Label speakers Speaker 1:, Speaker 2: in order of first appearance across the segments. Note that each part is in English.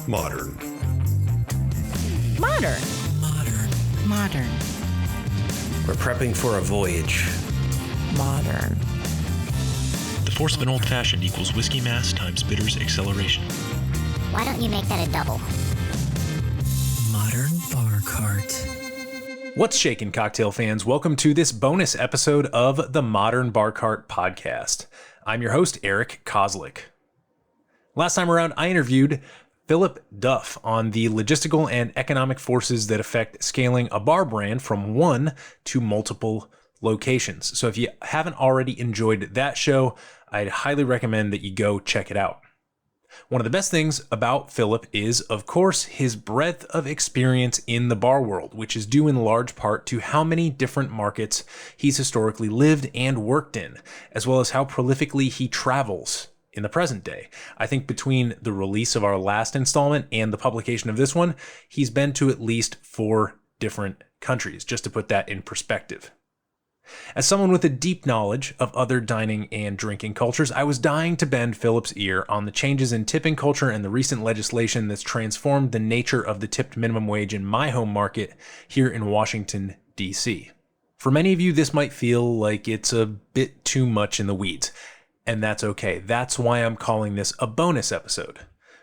Speaker 1: Modern.
Speaker 2: Modern.
Speaker 3: Modern.
Speaker 2: Modern.
Speaker 1: We're prepping for a voyage.
Speaker 2: Modern.
Speaker 3: The force of an old-fashioned equals whiskey mass times bitters acceleration.
Speaker 4: Why don't you make that a double?
Speaker 5: Modern bar cart.
Speaker 6: What's shaking, cocktail fans? Welcome to this bonus episode of the Modern Bar Cart podcast. I'm your host, Eric Kozlik. Last time around, I interviewed Philip Duff on the logistical and economic forces that affect scaling a bar brand from one to multiple locations. So if you haven't already enjoyed that show, I'd highly recommend that you go check it out. One of the best things about Philip is, of course, his breadth of experience in the bar world, which is due in large part to how many different markets he's historically lived and worked in, as well as how prolifically he travels in the present day. I think between the release of our last installment and the publication of this one, he's been to at least 4 different countries, just to put that in perspective. As someone with a deep knowledge of other dining and drinking cultures, I was dying to bend Philip's ear on the changes in tipping culture and the recent legislation that's transformed the nature of the tipped minimum wage in my home market here in Washington, D.C. For many of you, this might feel like it's a bit too much in the weeds, and that's okay. That's why I'm calling this a bonus episode.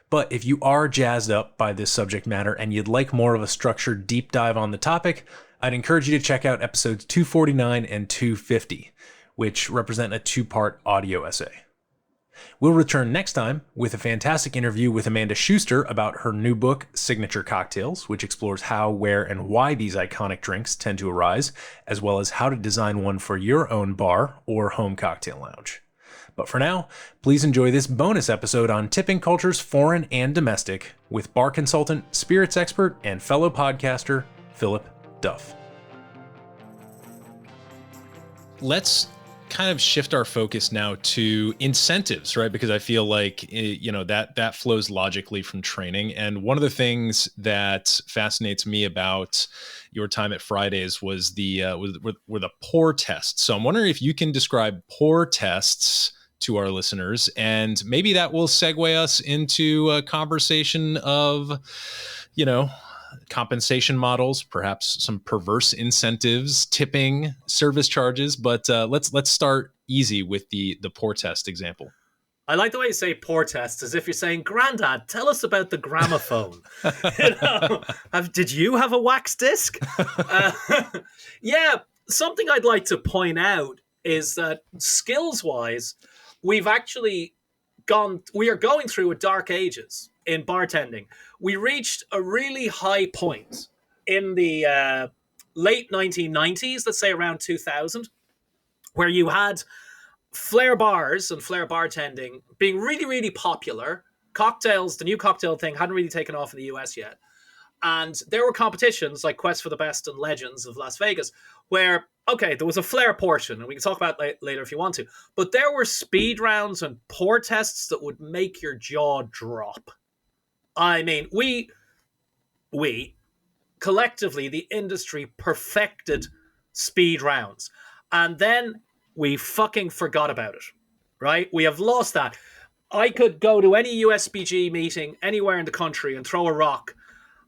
Speaker 6: But if you are jazzed up by this subject matter and you'd like more of a structured deep dive on the topic, I'd encourage you to check out episodes 249 and 250, which represent a 2-part audio essay. We'll return next time with a fantastic interview with Amanda Schuster about her new book, Signature Cocktails, which explores how, where, and why these iconic drinks tend to arise, as well as how to design one for your own bar or home cocktail lounge. But for now, please enjoy this bonus episode on tipping cultures, foreign and domestic, with bar consultant, spirits expert, and fellow podcaster, Philip Duff.
Speaker 7: Let's kind of shift our focus now to incentives, right? Because I feel like, that flows logically from training. And one of the things that fascinates me about your time at Fridays was were the pour tests. So I'm wondering if you can describe pour tests to our listeners, and maybe that will segue us into a conversation of, compensation models, perhaps some perverse incentives, tipping, service charges. But let's start easy with the pour test example.
Speaker 8: I like the way you say pour test, as if you're saying, "Grandad, tell us about the gramophone." Did you have a wax disc? Yeah, something I'd like to point out is that skills-wise, we are going through a dark ages in bartending. We reached a really high point in the late 1990s, let's say around 2000, where you had flair bars and flair bartending being really, really popular. Cocktails, the new cocktail thing hadn't really taken off in the US yet. And there were competitions like Quest for the Best and Legends of Las Vegas where, okay, there was a flair portion, and we can talk about it later if you want to, but there were speed rounds and pour tests that would make your jaw drop. I mean, we collectively, the industry perfected speed rounds, and then we fucking forgot about it, right? We have lost that. I could go to any USBG meeting anywhere in the country and throw a rock,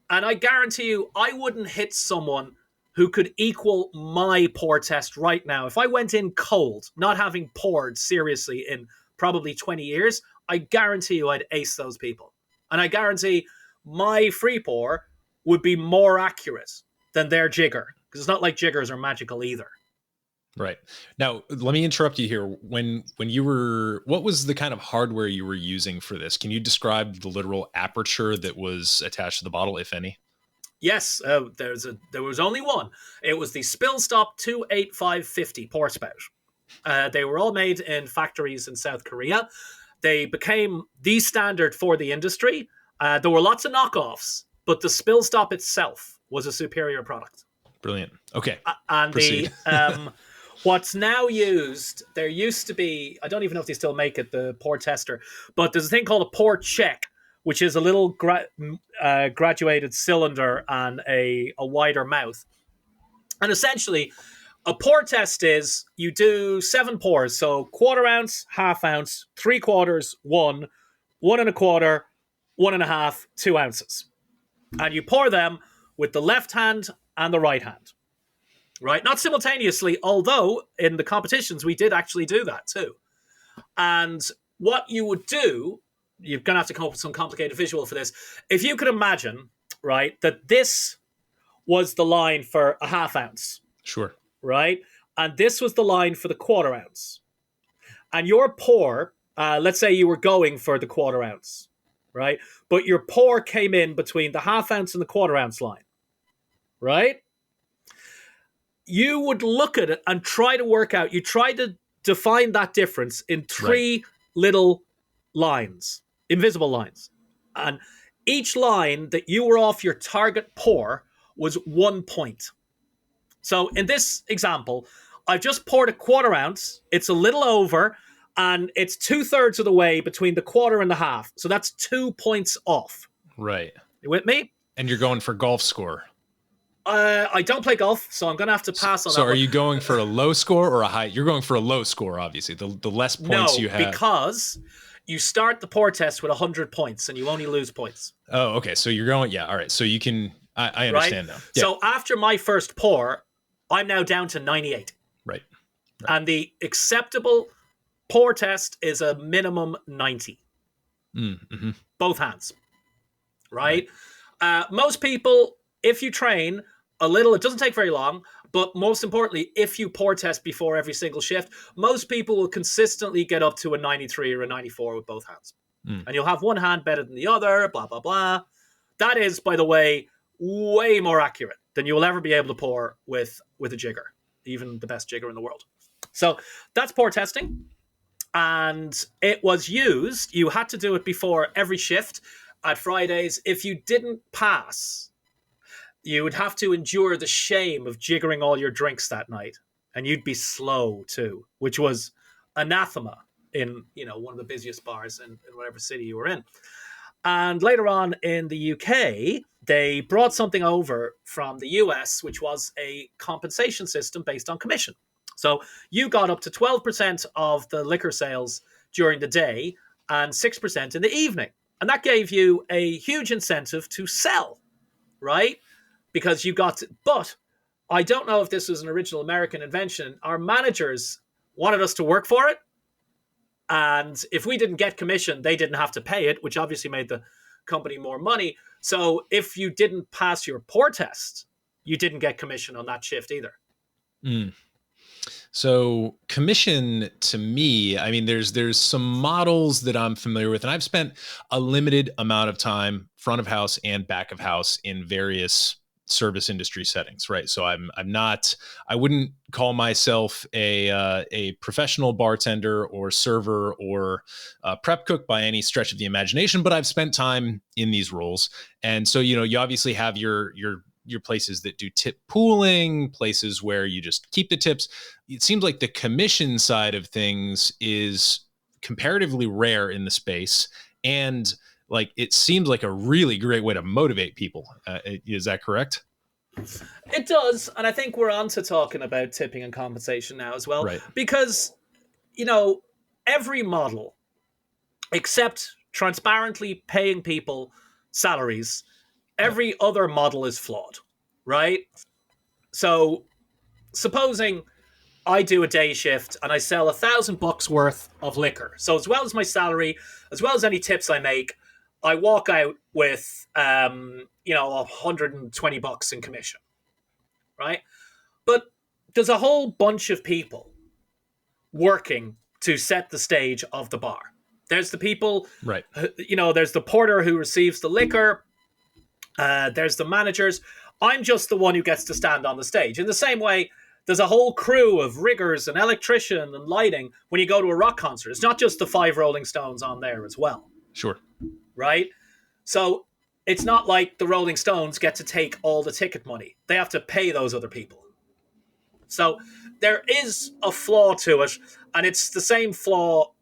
Speaker 8: and I guarantee you I wouldn't hit someone who could equal my pour test right now. If I went in cold, not having poured seriously in probably 20 years, I guarantee you I'd ace those people. And I guarantee my free pour would be more accurate than their jigger, because it's not like jiggers are magical either.
Speaker 7: Right. Now, let me interrupt you here. What was the kind of hardware you were using for this? Can you describe the literal aperture that was attached to the bottle, if any?
Speaker 8: Yes, there was only one. It was the Spill Stop 28550 pour spout. They were all made in factories in South Korea. They became the standard for the industry. There were lots of knockoffs, but the Spill Stop itself was a superior product.
Speaker 7: Brilliant. Okay.
Speaker 8: And
Speaker 7: proceed.
Speaker 8: What's now used, there used to be, I don't even know if they still make it, the pour tester, but there's a thing called a pour check, which is a little graduated cylinder and a wider mouth. And essentially, a pour test is you do 7 pours. So 1/4 ounce, 1/2 ounce, 3/4, 1, 1 1/4, 1.5, 2 ounces. And you pour them with the left hand and the right hand, right? Not simultaneously, although in the competitions, we did actually do that too. And what you would do, you're going to have to come up with some complicated visual for this. If you could imagine, right, that this was the line for a half ounce.
Speaker 7: Sure.
Speaker 8: Right? And this was the line for the 1/4 ounce. And your pour, let's say you were going for the 1/4 ounce, right? But your pour came in between the half ounce and the 1/4 ounce line, right? You would look at it and try to work out, you try to define that difference in three little lines, invisible lines. And each line that you were off your target pour was 1 point. So in this example, I've just poured a 1/4 ounce. It's a little over, and it's 2/3 of the way between the 1/4 and the half. So that's 2 points off.
Speaker 7: Right.
Speaker 8: You with me?
Speaker 7: And you're going for golf score.
Speaker 8: I don't play golf, so I'm going to have to pass on that.
Speaker 7: So are you going for a low score or a high? You're going for a low score, obviously. The less points you have.
Speaker 8: No, because you start the pour test with 100 points, and you only lose points.
Speaker 7: Oh, okay. So you're going, yeah, all right. So you can, I understand now. Yeah.
Speaker 8: So after my first pour, I'm now down to 98.
Speaker 7: Right.
Speaker 8: And the acceptable pour test is a minimum 90.
Speaker 7: Mm-hmm.
Speaker 8: Both hands. Right? Most people, if you train a little, it doesn't take very long, but most importantly, if you pour test before every single shift, most people will consistently get up to a 93 or a 94 with both hands. And you'll have one hand better than the other, blah, blah, blah. That is, by the way, way more accurate than you will ever be able to pour with a jigger, even the best jigger in the world. So that's pour testing. And it was used, you had to do it before every shift at Fridays. If you didn't pass, you would have to endure the shame of jiggering all your drinks that night. And you'd be slow too, which was anathema in, one of the busiest bars in whatever city you were in. And later on in the UK, they brought something over from the US, which was a compensation system based on commission. So you got up to 12% of the liquor sales during the day and 6% in the evening. And that gave you a huge incentive to sell, right? Because you got to, but I don't know if this was an original American invention. Our managers wanted us to work for it. And if we didn't get commission, they didn't have to pay it, which obviously made the company more money. So if you didn't pass your pour test, you didn't get commission on that shift either.
Speaker 7: So commission, to me, I mean, there's some models that I'm familiar with, and I've spent a limited amount of time front of house and back of house in various service industry settings, right? So I wouldn't call myself a professional bartender or server or prep cook by any stretch of the imagination, but I've spent time in these roles. And so, you obviously have your places that do tip pooling, places where you just keep the tips. It seems like the commission side of things is comparatively rare in the space. And like, it seems like a really great way to motivate people. Is that correct?
Speaker 8: It does. And I think we're on to talking about tipping and compensation now as well.
Speaker 7: Right.
Speaker 8: Because, every model, except transparently paying people salaries, every other model is flawed, right? So supposing I do a day shift and I sell $1,000 worth of liquor. So as well as my salary, as well as any tips I make, I walk out with, $120 in commission, right? But there's a whole bunch of people working to set the stage of the bar. There's the people,
Speaker 7: right?
Speaker 8: There's the porter who receives the liquor. There's the managers. I'm just the one who gets to stand on the stage. In the same way, there's a whole crew of riggers and electrician and lighting when you go to a rock concert. It's not just the 5 Rolling Stones on there as well.
Speaker 7: Sure.
Speaker 8: Right? So it's not like the Rolling Stones get to take all the ticket money. They have to pay those other people. So there is a flaw to it, and it's the same flaw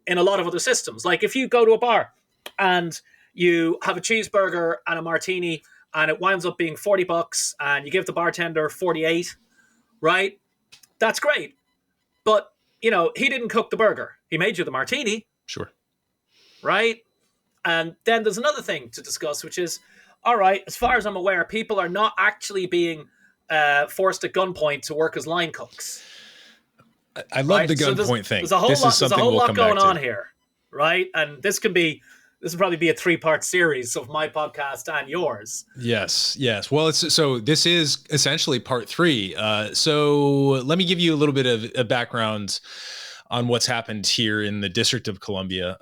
Speaker 8: in a lot of other systems. Like if you go to a bar and you have a cheeseburger and a martini and it winds up being $40 and you give the bartender 48, right? That's great. But, he didn't cook the burger. He made you the martini.
Speaker 7: Sure.
Speaker 8: Right? And then there's another thing to discuss, which is, all right, as far as I'm aware, people are not actually being forced at gunpoint to work as line cooks.
Speaker 7: I love
Speaker 8: right?
Speaker 7: the
Speaker 8: So
Speaker 7: gunpoint thing.
Speaker 8: There's a whole
Speaker 7: This
Speaker 8: lot,
Speaker 7: is something
Speaker 8: there's a whole
Speaker 7: we'll
Speaker 8: lot
Speaker 7: come
Speaker 8: going
Speaker 7: back to.
Speaker 8: on here, right? And this will probably be a 3-part series of my podcast and yours.
Speaker 7: Yes. Well, so this is essentially part 3. So let me give you a little bit of a background on what's happened here in the District of Columbia.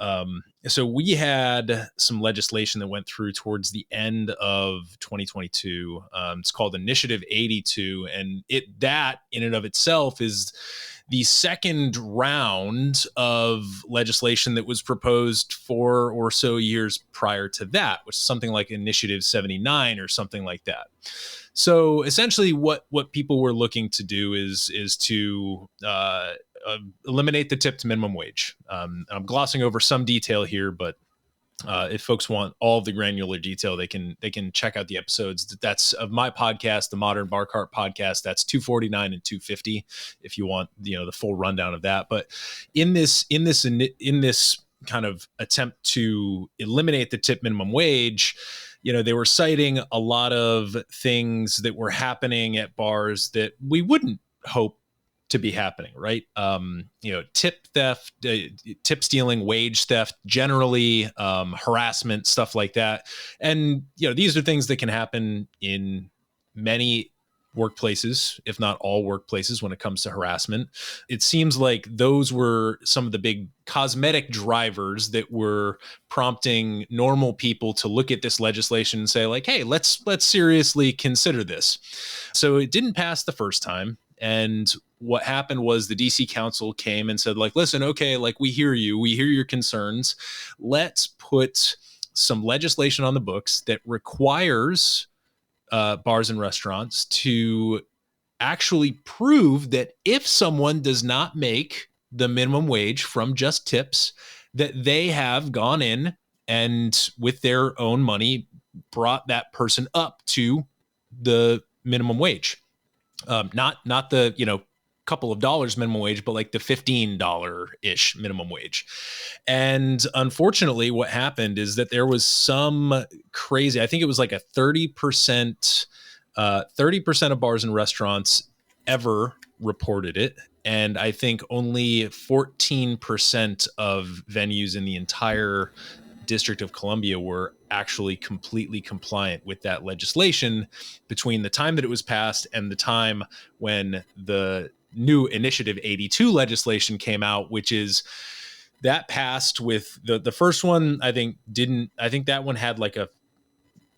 Speaker 7: So we had some legislation that went through towards the end of 2022. It's called Initiative 82, and that in and of itself is the second round of legislation that was proposed 4 or so years prior to that, which is something like Initiative 79 or something like that. So essentially what people were looking to do is to eliminate the tipped minimum wage. I'm glossing over some detail here, but if folks want all of the granular detail, they can check out the episodes. That's of my podcast, the Modern Bar Cart Podcast. That's 249 and 250 if you want the full rundown of that. But in this kind of attempt to eliminate the tip minimum wage, they were citing a lot of things that were happening at bars that we wouldn't hope to be happening, right? Tip theft, tip stealing, wage theft, generally, harassment, stuff like that. And, these are things that can happen in many workplaces, if not all workplaces, when it comes to harassment. It seems like those were some of the big cosmetic drivers that were prompting normal people to look at this legislation and say, like, hey, let's seriously consider this. So it didn't pass the first time. And what happened was the DC Council came and said, like, listen, okay, like, we hear you. We hear your concerns. Let's put some legislation on the books that requires bars and restaurants to actually prove that if someone does not make the minimum wage from just tips, that they have gone in and with their own money brought that person up to the minimum wage. Not the, couple of dollars minimum wage, but like the $15-ish minimum wage. And unfortunately, what happened is that there was some crazy, I think it was like a 30% of bars and restaurants ever reported it. And I think only 14% of venues in the entire District of Columbia were actually completely compliant with that legislation between the time that it was passed and the time when the new Initiative 82 legislation came out, which is that passed with the first one. I think that one had like a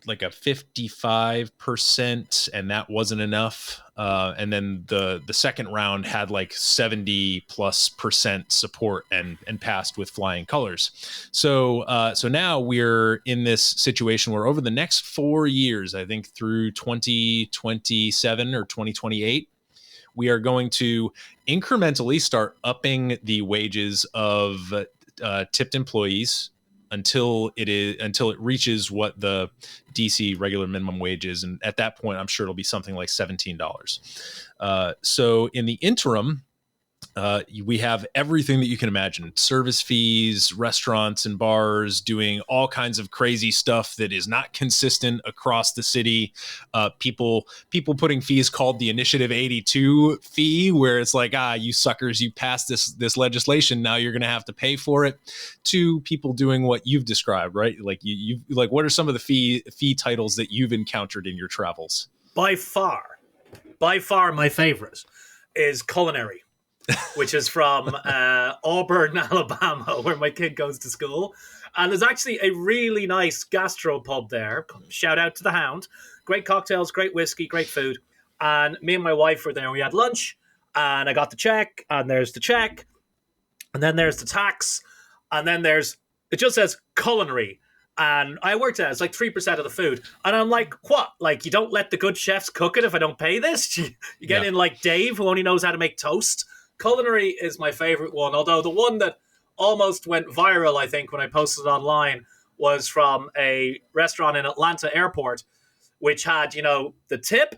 Speaker 7: 55%, and that wasn't enough. And then the second round had like 70+% support and passed with flying colors. So now we're in this situation where over the next 4 years, I think through 2027 or 2028, we are going to incrementally start upping the wages of tipped employees until it reaches what the DC regular minimum wage is. And at that point, I'm sure it'll be something like $17. So in the interim, we have everything that you can imagine: service fees, restaurants and bars doing all kinds of crazy stuff that is not consistent across the city. People putting fees called the Initiative 82 fee, where it's like, you suckers, you passed this legislation, now you're going to have to pay for it. To people doing what you've described, right? Like you like, what are some of the fee titles that you've encountered in your travels?
Speaker 8: By far, my favorite is culinary, which is from Auburn, Alabama, where my kid goes to school. And there's actually a really nice gastropub there. Shout out to the Hound. Great cocktails, great whiskey, great food. And me and my wife were there. We had lunch, and I got the check, and there's the check, and then there's the tax, and then it just says culinary. And I worked at it's like 3% of the food. And I'm like, what? Like, you don't let the good chefs cook it if I don't pay this? You get in like Dave, who only knows how to make toast. Culinary is my favorite one, although the one that almost went viral, I think, when I posted it online, was from a restaurant in Atlanta Airport, which had, the tip,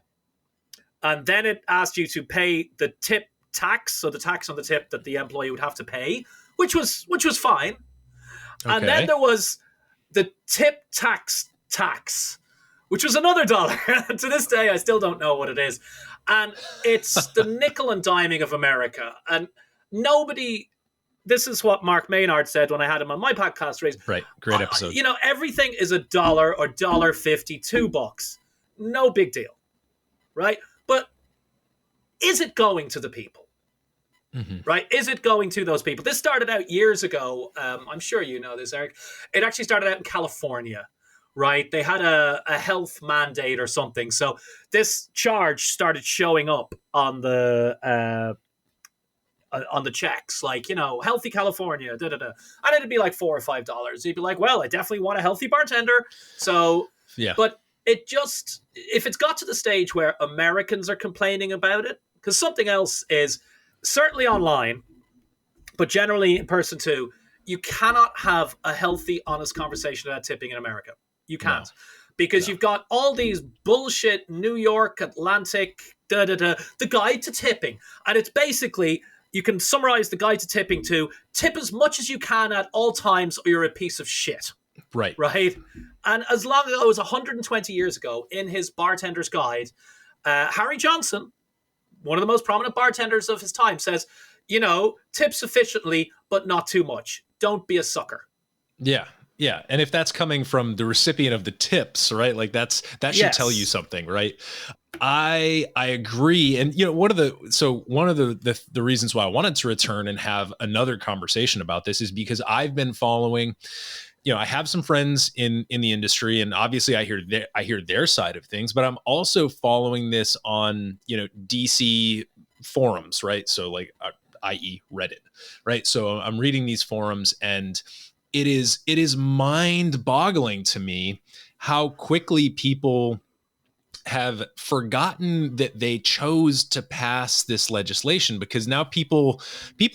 Speaker 8: and then it asked you to pay the tip tax, so the tax on the tip that the employee would have to pay, which was fine. Okay. And then there was the tip tax, which was another dollar. To this day, I still don't know what it is. And it's the nickel and diming of America. And this is what Mark Maynard said when I had him on my podcast race.
Speaker 7: Right. Great episode.
Speaker 8: Everything is $1 or $1.50, $2. No big deal. Right? But is it going to the people? Mm-hmm. Right? Is it going to those people? This started out years ago. I'm sure you know this, Eric. It actually started out in California, right? They had a health mandate or something. So this charge started showing up on the checks, like, healthy California, and it'd be like $4 or $5. You'd be like, well, I definitely want a healthy bartender. So, yeah. But it just, if it's got to the stage where Americans are complaining about it, because something else is, certainly online, but generally in person too, you cannot have a healthy, honest conversation about tipping in America. You can't. No. Because you've got all these bullshit New York, Atlantic, the guide to tipping. And it's basically, you can summarize the guide to tipping to tip as much as you can at all times or you're a piece of shit.
Speaker 7: Right.
Speaker 8: Right? And as long ago as 120 years ago, in his bartender's guide, Harry Johnson, one of the most prominent bartenders of his time, says, tip sufficiently, but not too much. Don't be a sucker.
Speaker 7: Yeah. Yeah. And if that's coming from the recipient of the tips, right? Like that should tell you something, right? I agree. And, one of the reasons why I wanted to return and have another conversation about this is because I've been following, I have some friends in the industry, and obviously I hear their side of things, but I'm also following this on, DC forums, right? So like, i.e. Reddit, right? So I'm reading these forums, and it is mind-boggling to me how quickly people have forgotten that they chose to pass this legislation, because now people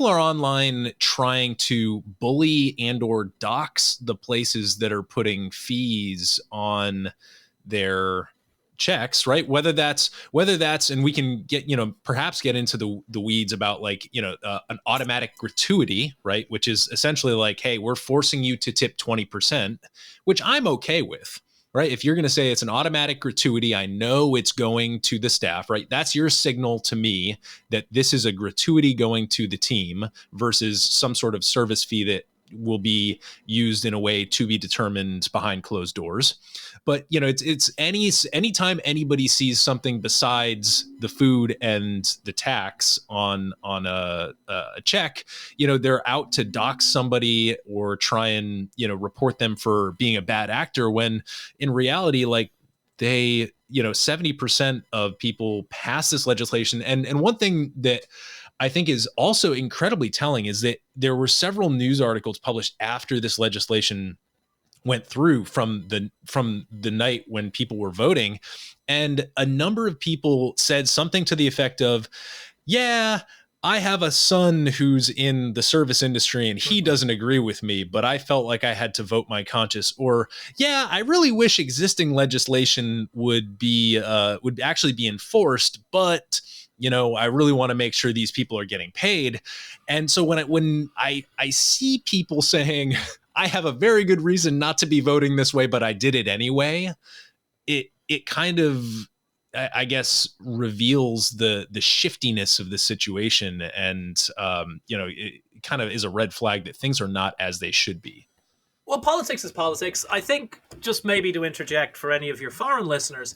Speaker 7: are online trying to bully and or dox the places that are putting fees on their checks, right? Whether that's, and we can get, perhaps get into the weeds about like, an automatic gratuity, right? Which is essentially like, hey, we're forcing you to tip 20%, which I'm okay with. Right. If you're going to say it's an automatic gratuity, I know it's going to the staff, right? That's your signal to me that this is a gratuity going to the team versus some sort of service fee that will be used in a way to be determined behind closed doors. But, it's anytime anybody sees something besides the food and the tax on a check, they're out to dox somebody or try and, report them for being a bad actor, when in reality, like, they, 70% of people pass this legislation. And one thing that I think is also incredibly telling is that there were several news articles published after this legislation went through from the night when people were voting. And a number of people said something to the effect of, yeah, I have a son who's in the service industry and he doesn't agree with me, but I felt like I had to vote my conscience. Or, yeah, I really wish existing legislation would actually be enforced, but I really want to make sure these people are getting paid. And so when I see people saying, I have a very good reason not to be voting this way, but I did it anyway, it kind of, I guess, reveals the shiftiness of the situation. And, it kind of is a red flag that things are not as they should be.
Speaker 8: Well, politics is politics. I think, just maybe to interject for any of your foreign listeners,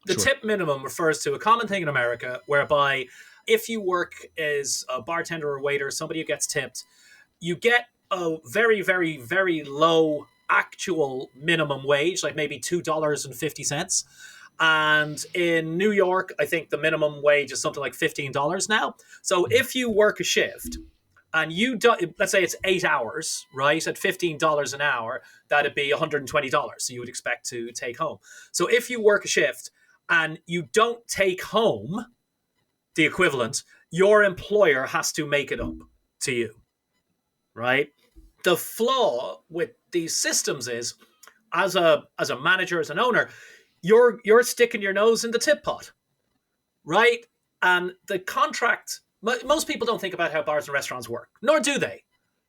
Speaker 8: the tip minimum refers to a common thing in America whereby if you work as a bartender or waiter, somebody who gets tipped, you get a very, very, very low actual minimum wage, like maybe $2.50. And in New York, I think the minimum wage is something like $15 now. So if you work a shift and let's say it's 8 hours, right, at $15 an hour, that'd be $120. So you would expect to take home. So if you work a shift and you don't take home the equivalent, your employer has to make it up to you, right? The flaw with these systems is, as a manager, as an owner, you're sticking your nose in the tip pot, right? And the contract, most people don't think about how bars and restaurants work, nor do they,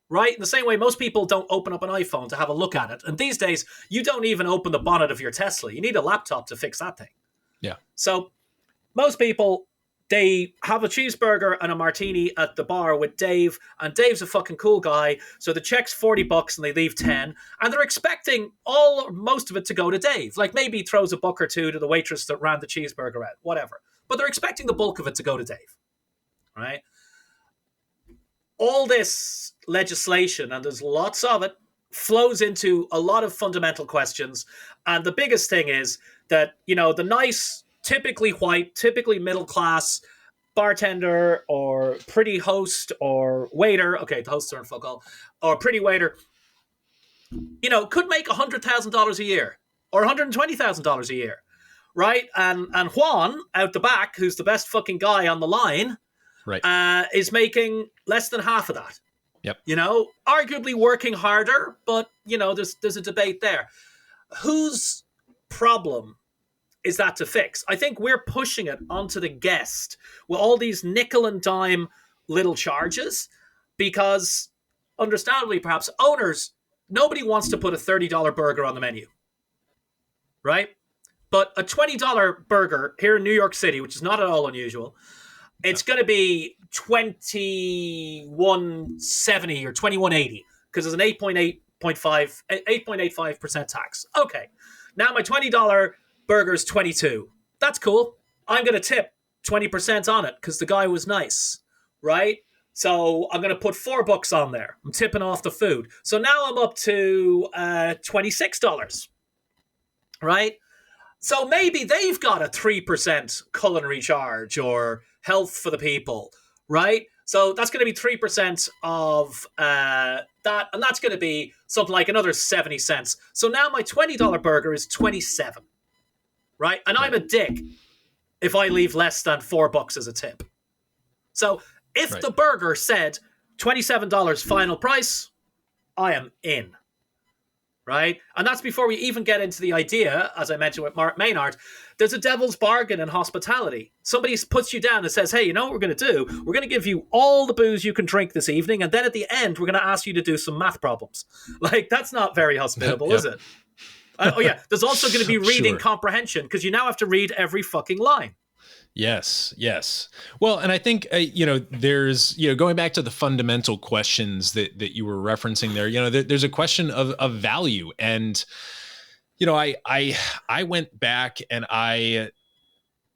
Speaker 8: right? In the same way, most people don't open up an iPhone to have a look at it. And these days, you don't even open the bonnet of your Tesla. You need a laptop to fix that thing.
Speaker 7: Yeah.
Speaker 8: So most people, they have a cheeseburger and a martini at the bar with Dave, and Dave's a fucking cool guy. So the check's $40 and they leave 10, and they're expecting most of it to go to Dave. Like maybe he throws a buck or two to the waitress that ran the cheeseburger out, whatever. But they're expecting the bulk of it to go to Dave, right? All this legislation, and there's lots of it, flows into a lot of fundamental questions. And the biggest thing is that, the nice, typically white, typically middle class bartender or pretty host or waiter, okay, the hosts aren't fuck all, or pretty waiter, could make $100,000 a year or $120,000 a year, right? And Juan out the back, who's the best fucking guy on the line,
Speaker 7: right,
Speaker 8: is making less than half of that.
Speaker 7: Yep.
Speaker 8: Arguably working harder, but there's a debate there. Whose problem is that to fix? I think we're pushing it onto the guest with all these nickel and dime little charges because, understandably, perhaps owners, nobody wants to put a $30 burger on the menu, right? But a $20 burger here in New York City, which is not at all unusual, it's going to be $21.70 or $21.80 because there's an 8.85% tax. Okay, now my $20 burger's $22. That's cool. I'm going to tip 20% on it because the guy was nice, right? So I'm going to put $4 on there. I'm tipping off the food. So now I'm up to $26, right? So maybe they've got a 3% culinary charge or health for the people, right? So that's going to be 3% of that, and that's going to be something like another 70 cents. So now my $20 burger is 27, right? And I'm a dick if I leave less than $4 as a tip. So if the burger said $27 final price, I am in, right? And that's before we even get into the idea, as I mentioned with Mark Maynard, there's a devil's bargain in hospitality. Somebody puts you down and says, hey, you know what we're going to do? We're going to give you all the booze you can drink this evening, and then at the end, we're going to ask you to do some math problems. Like, that's not very hospitable, is it? Oh, yeah. There's also going to be reading comprehension, because you now have to read every fucking line.
Speaker 7: Yes. Well, and I think, there's, going back to the fundamental questions that you were referencing there, there's a question of value. And, I went back and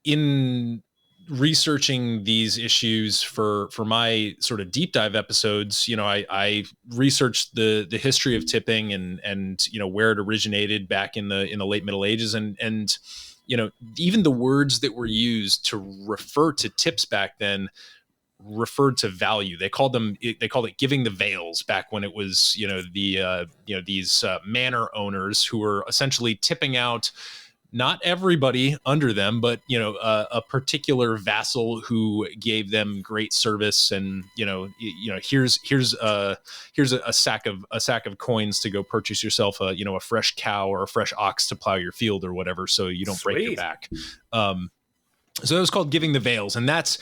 Speaker 7: in researching these issues for my sort of deep dive episodes, I researched the history of tipping and where it originated back in the late Middle Ages and even the words that were used to refer to tips back then referred to value. They called it giving the veils back when it was, these manor owners who were essentially tipping out not everybody under them, but a particular vassal who gave them great service, and here's a sack of coins to go purchase yourself a fresh cow or a fresh ox to plow your field or whatever, so you don't break your back. So it was called giving the veils, and that's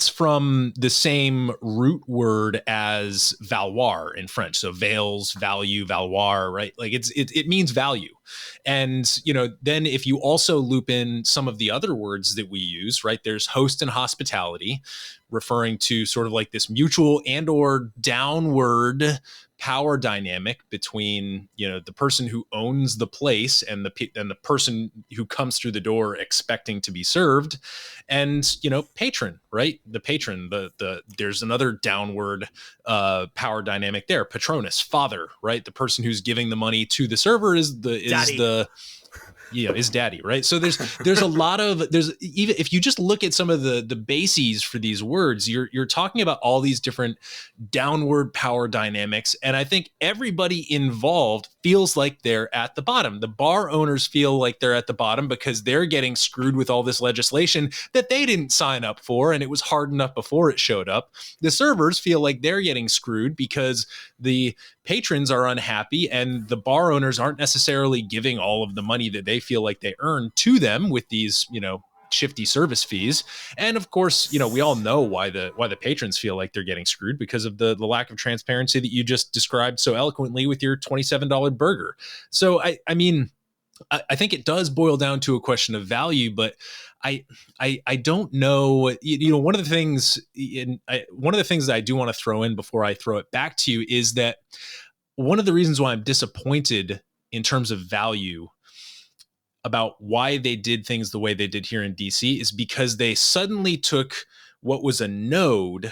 Speaker 7: from the same root word as valoir in French. So veils, value, valoir, right? Like it means value. And then if you also loop in some of the other words that we use, right? There's host and hospitality, referring to sort of like this mutual and or downward power dynamic between the person who owns the place and the person who comes through the door expecting to be served, and patron, right? The patron, the there's another downward power dynamic there. Patronus, father, right? The person who's giving the money to the server is daddy, right? So there's a lot of, even if you just look at some of the bases for these words, you're talking about all these different downward power dynamics, and I think everybody involved feels like they're at the bottom. The bar owners feel like they're at the bottom because they're getting screwed with all this legislation that they didn't sign up for, and it was hard enough before it showed up. The servers feel like they're getting screwed because the patrons are unhappy and the bar owners aren't necessarily giving all of the money that they feel like they earn to them with these, shifty service fees. And of course, we all know why the patrons feel like they're getting screwed, because of the lack of transparency that you just described so eloquently with your $27 burger. So I mean, I think it does boil down to a question of value, but I don't know. One of the things that I do want to throw in before I throw it back to you is that one of the reasons why I'm disappointed in terms of value about why they did things the way they did here in DC is because they suddenly took what was a node,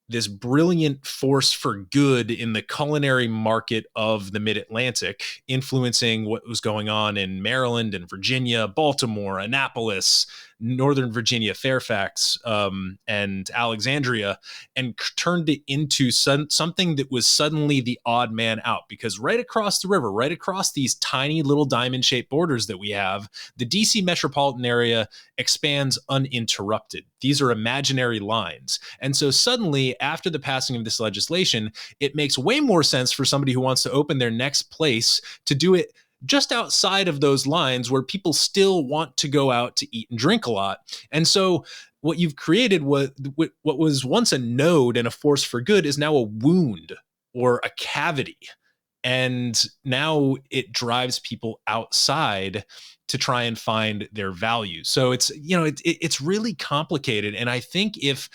Speaker 7: this brilliant force for good in the culinary market of the mid-Atlantic, influencing what was going on in Maryland and Virginia, Baltimore, Annapolis, Northern Virginia, Fairfax, and Alexandria, and turned it into something that was suddenly the odd man out. Because right across the river, right across these tiny little diamond-shaped borders that we have, the DC metropolitan area expands uninterrupted. These are imaginary lines. And so suddenly, after the passing of this legislation, it makes way more sense for somebody who wants to open their next place to do it just outside of those lines where people still want to go out to eat and drink a lot. And so what you've created, what was once a node and a force for good, is now a wound or a cavity. And now it drives people outside to try and find their value. So it's really complicated. And I think if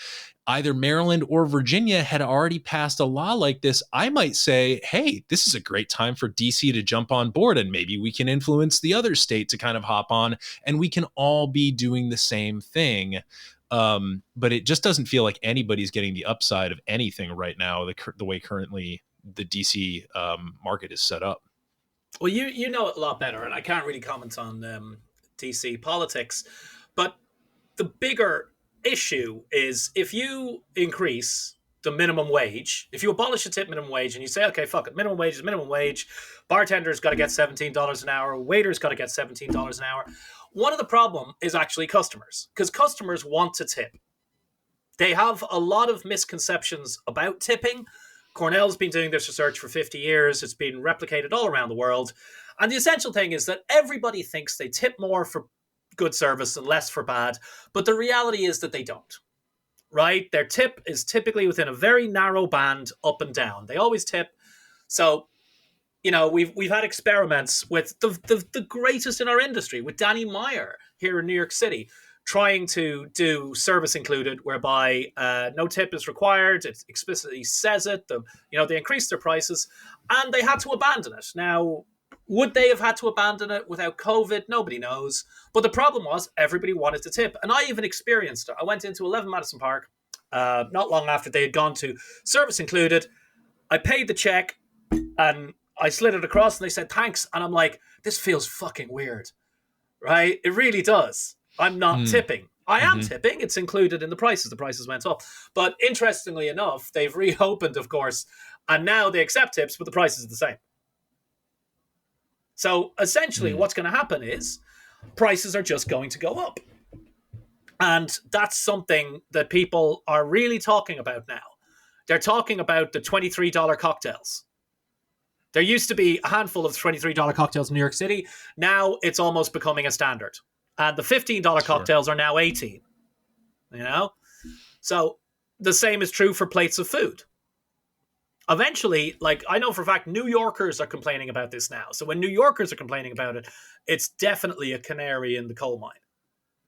Speaker 7: either Maryland or Virginia had already passed a law like this, I might say, hey, this is a great time for DC to jump on board, and maybe we can influence the other state to kind of hop on, and we can all be doing the same thing. But it just doesn't feel like anybody's getting the upside of anything right now, the way currently the DC market is set up.
Speaker 8: Well, you know it a lot better, and I can't really comment on DC politics, but the bigger issue is if you increase the minimum wage, if you abolish the tip minimum wage and you say, okay, fuck it, minimum wage is minimum wage, bartender's got to get $17 an hour, waiter's got to get $17 an hour. One of the problem is actually customers, because customers want to tip. They have a lot of misconceptions about tipping. Cornell's been doing this research for 50 years. It's been replicated all around the world. And the essential thing is that everybody thinks they tip more for good service and less for bad. But the reality is that they don't, right? Their tip is typically within a very narrow band up and down. They always tip. So, we've had experiments with the greatest in our industry, with Danny Meyer here in New York City, trying to do service included, whereby no tip is required. It explicitly says it. They increased their prices, and they had to abandon it. Now, would they have had to abandon it without COVID? Nobody knows. But the problem was everybody wanted to tip. And I even experienced it. I went into 11 Madison Park not long after they had gone to service included. I paid the check and I slid it across and they said, thanks. And I'm like, this feels fucking weird, right? It really does. I'm not tipping. I am tipping. It's included in the prices. The prices went up. But interestingly enough, they've reopened, of course, and now they accept tips, but the prices are the same. So essentially what's going to happen is prices are just going to go up. And that's something that people are really talking about now. They're talking about the $23 cocktails. There used to be a handful of $23 cocktails in New York City. Now it's almost becoming a standard. And the $15 cocktails are now $18. So the same is true for plates of food. Eventually, I know for a fact, New Yorkers are complaining about this now. So when New Yorkers are complaining about it, it's definitely a canary in the coal mine.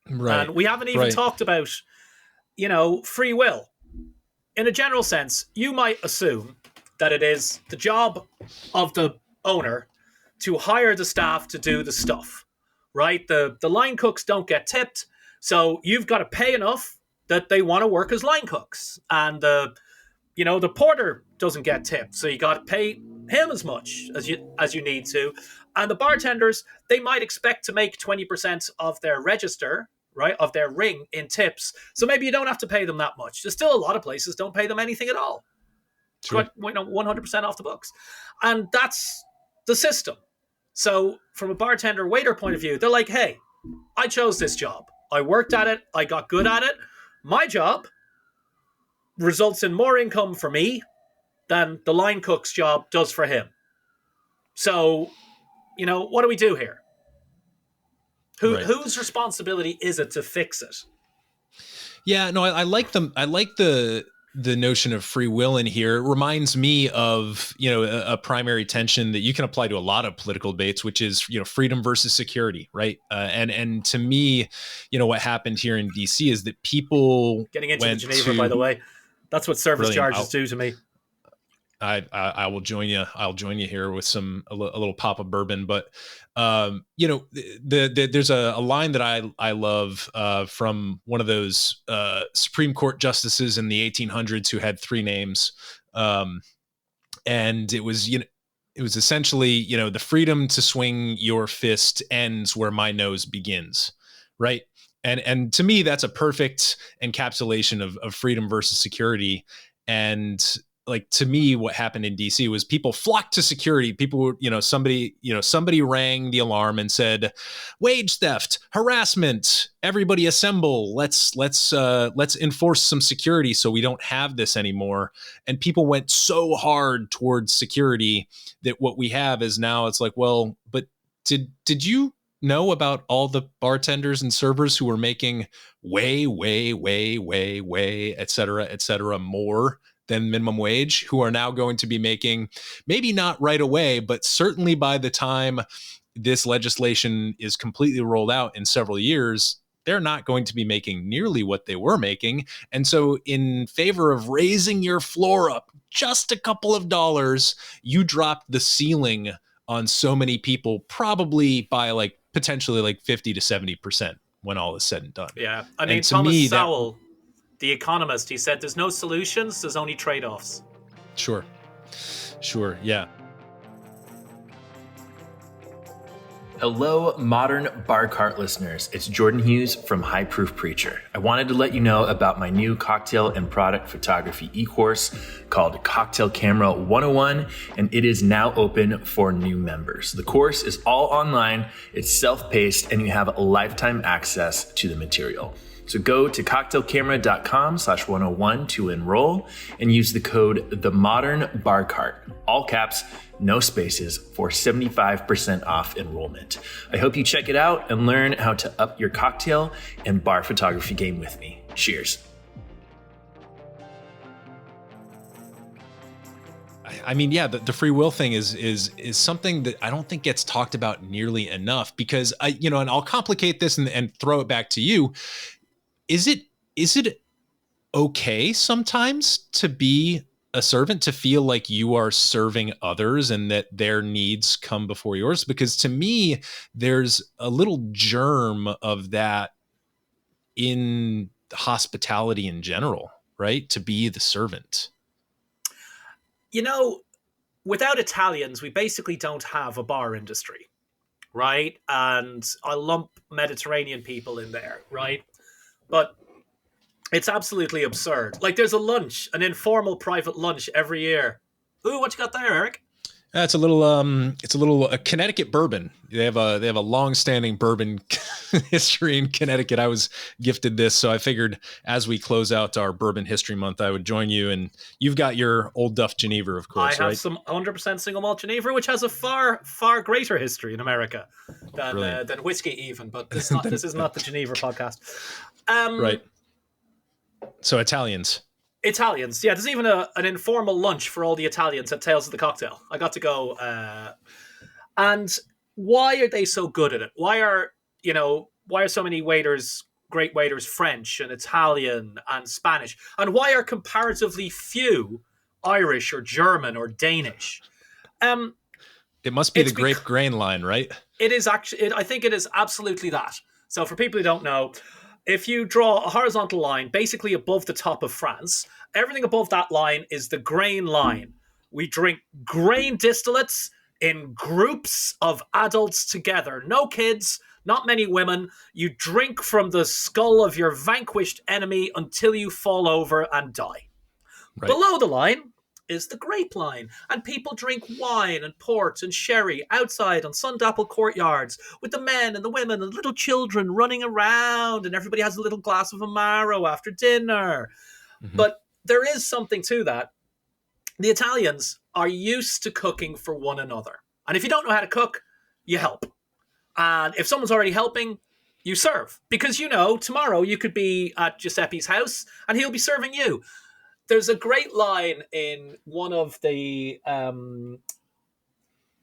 Speaker 8: Right. And we haven't even talked about, free will. In a general sense, you might assume that it is the job of the owner to hire the staff to do the stuff, right? The line cooks don't get tipped, so you've got to pay enough that they want to work as line cooks. And the porter doesn't get tipped, so you got to pay him as much as you need to. And the bartenders, they might expect to make 20% of their register, right, of their ring in tips. So maybe you don't have to pay them that much. There's still a lot of places don't pay them anything at all. Sure. 100% off the books. And that's the system. So from a bartender waiter point of view, they're like, hey, I chose this job. I worked at it. I got good at it. My job results in more income for me than the line cook's job does for him. So, what do we do here? Whose responsibility is it to fix it?
Speaker 7: Yeah, no, I like them. I like the notion of free will in here. It reminds me of, a primary tension that you can apply to a lot of political debates, which is, freedom versus security, right? And to me, what happened here in DC is that people
Speaker 8: getting into the Geneva, by the way, that's what service charges do to me.
Speaker 7: I will join you. I'll join you here with a little pop of bourbon, but there's a line that I love from one of those Supreme Court justices in the 1800s who had three names, and it was essentially the freedom to swing your fist ends where my nose begins, right? And to me that's a perfect encapsulation of freedom versus security. And like, to me, what happened in DC was people flocked to security. People, somebody rang the alarm and said, wage theft, harassment, everybody assemble. Let's enforce some security so we don't have this anymore. And people went so hard towards security that what we have is now it's like, well, but did you know about all the bartenders and servers who were making way, et cetera, more than minimum wage, who are now going to be making, maybe not right away, but certainly by the time this legislation is completely rolled out in several years, they're not going to be making nearly what they were making. And so in favor of raising your floor up just a couple of dollars, you dropped the ceiling on so many people, probably by potentially 50 to 70% when all is said and done.
Speaker 8: Yeah. I mean, Thomas Sowell, the economist, he said there's no solutions, there's only trade-offs.
Speaker 7: Sure, yeah.
Speaker 5: Hello, modern bar cart listeners. It's Jordan Hughes from High Proof Preacher. I wanted to let you know about my new cocktail and product photography e-course called Cocktail Camera 101, and it is now open for new members. The course is all online, it's self-paced, and you have lifetime access to the material. So go to cocktailcamera.com/101 to enroll and use the code TheModernBarCart, all caps, no spaces, for 75% off enrollment. I hope you check it out and learn how to up your cocktail and bar photography game with me. Cheers.
Speaker 7: I mean, yeah, the free will thing is something that I don't think gets talked about nearly enough, because and I'll complicate this and throw it back to you. Is it okay sometimes to be a servant, to feel like you are serving others and that their needs come before yours? Because to me, there's a little germ of that in hospitality in general, right? To be the servant.
Speaker 8: Without Italians, we basically don't have a bar industry, right? And I lump Mediterranean people in there, right? But it's absolutely absurd. There's a lunch, an informal private lunch every year. Ooh, what you got there, Eric?
Speaker 7: It's a little Connecticut bourbon. They have a long-standing bourbon history in Connecticut. I was gifted this, so I figured as we close out our Bourbon History Month, I would join you. And you've got your Old Duff Geneva, of course.
Speaker 8: I have some 100% single malt Geneva, which has a far, far greater history in America than whiskey, even. But this is not the Geneva podcast.
Speaker 7: Right. So Italians, yeah.
Speaker 8: There's even an informal lunch for all the Italians at Tales of the Cocktail. I got to go. And why are they so good at it? Why are so many great waiters, French and Italian and Spanish? And why are comparatively few Irish or German or Danish?
Speaker 7: It must be the grape grain line, right?
Speaker 8: It is actually. I think it is absolutely that. So for people who don't know, if you draw a horizontal line basically above the top of France, everything above that line is the grain line. We drink grain distillates in groups of adults together. No kids, not many women. You drink from the skull of your vanquished enemy until you fall over and die. Right. Below the line is the grape line, and people drink wine and port and sherry outside on sun-dappled courtyards with the men and the women and little children running around, and everybody has a little glass of Amaro after dinner. Mm-hmm. But there is something to that. The Italians are used to cooking for one another, and if you don't know how to cook, you help. And if someone's already helping, you serve. Because, tomorrow you could be at Giuseppe's house and he'll be serving you. There's a great line in one of the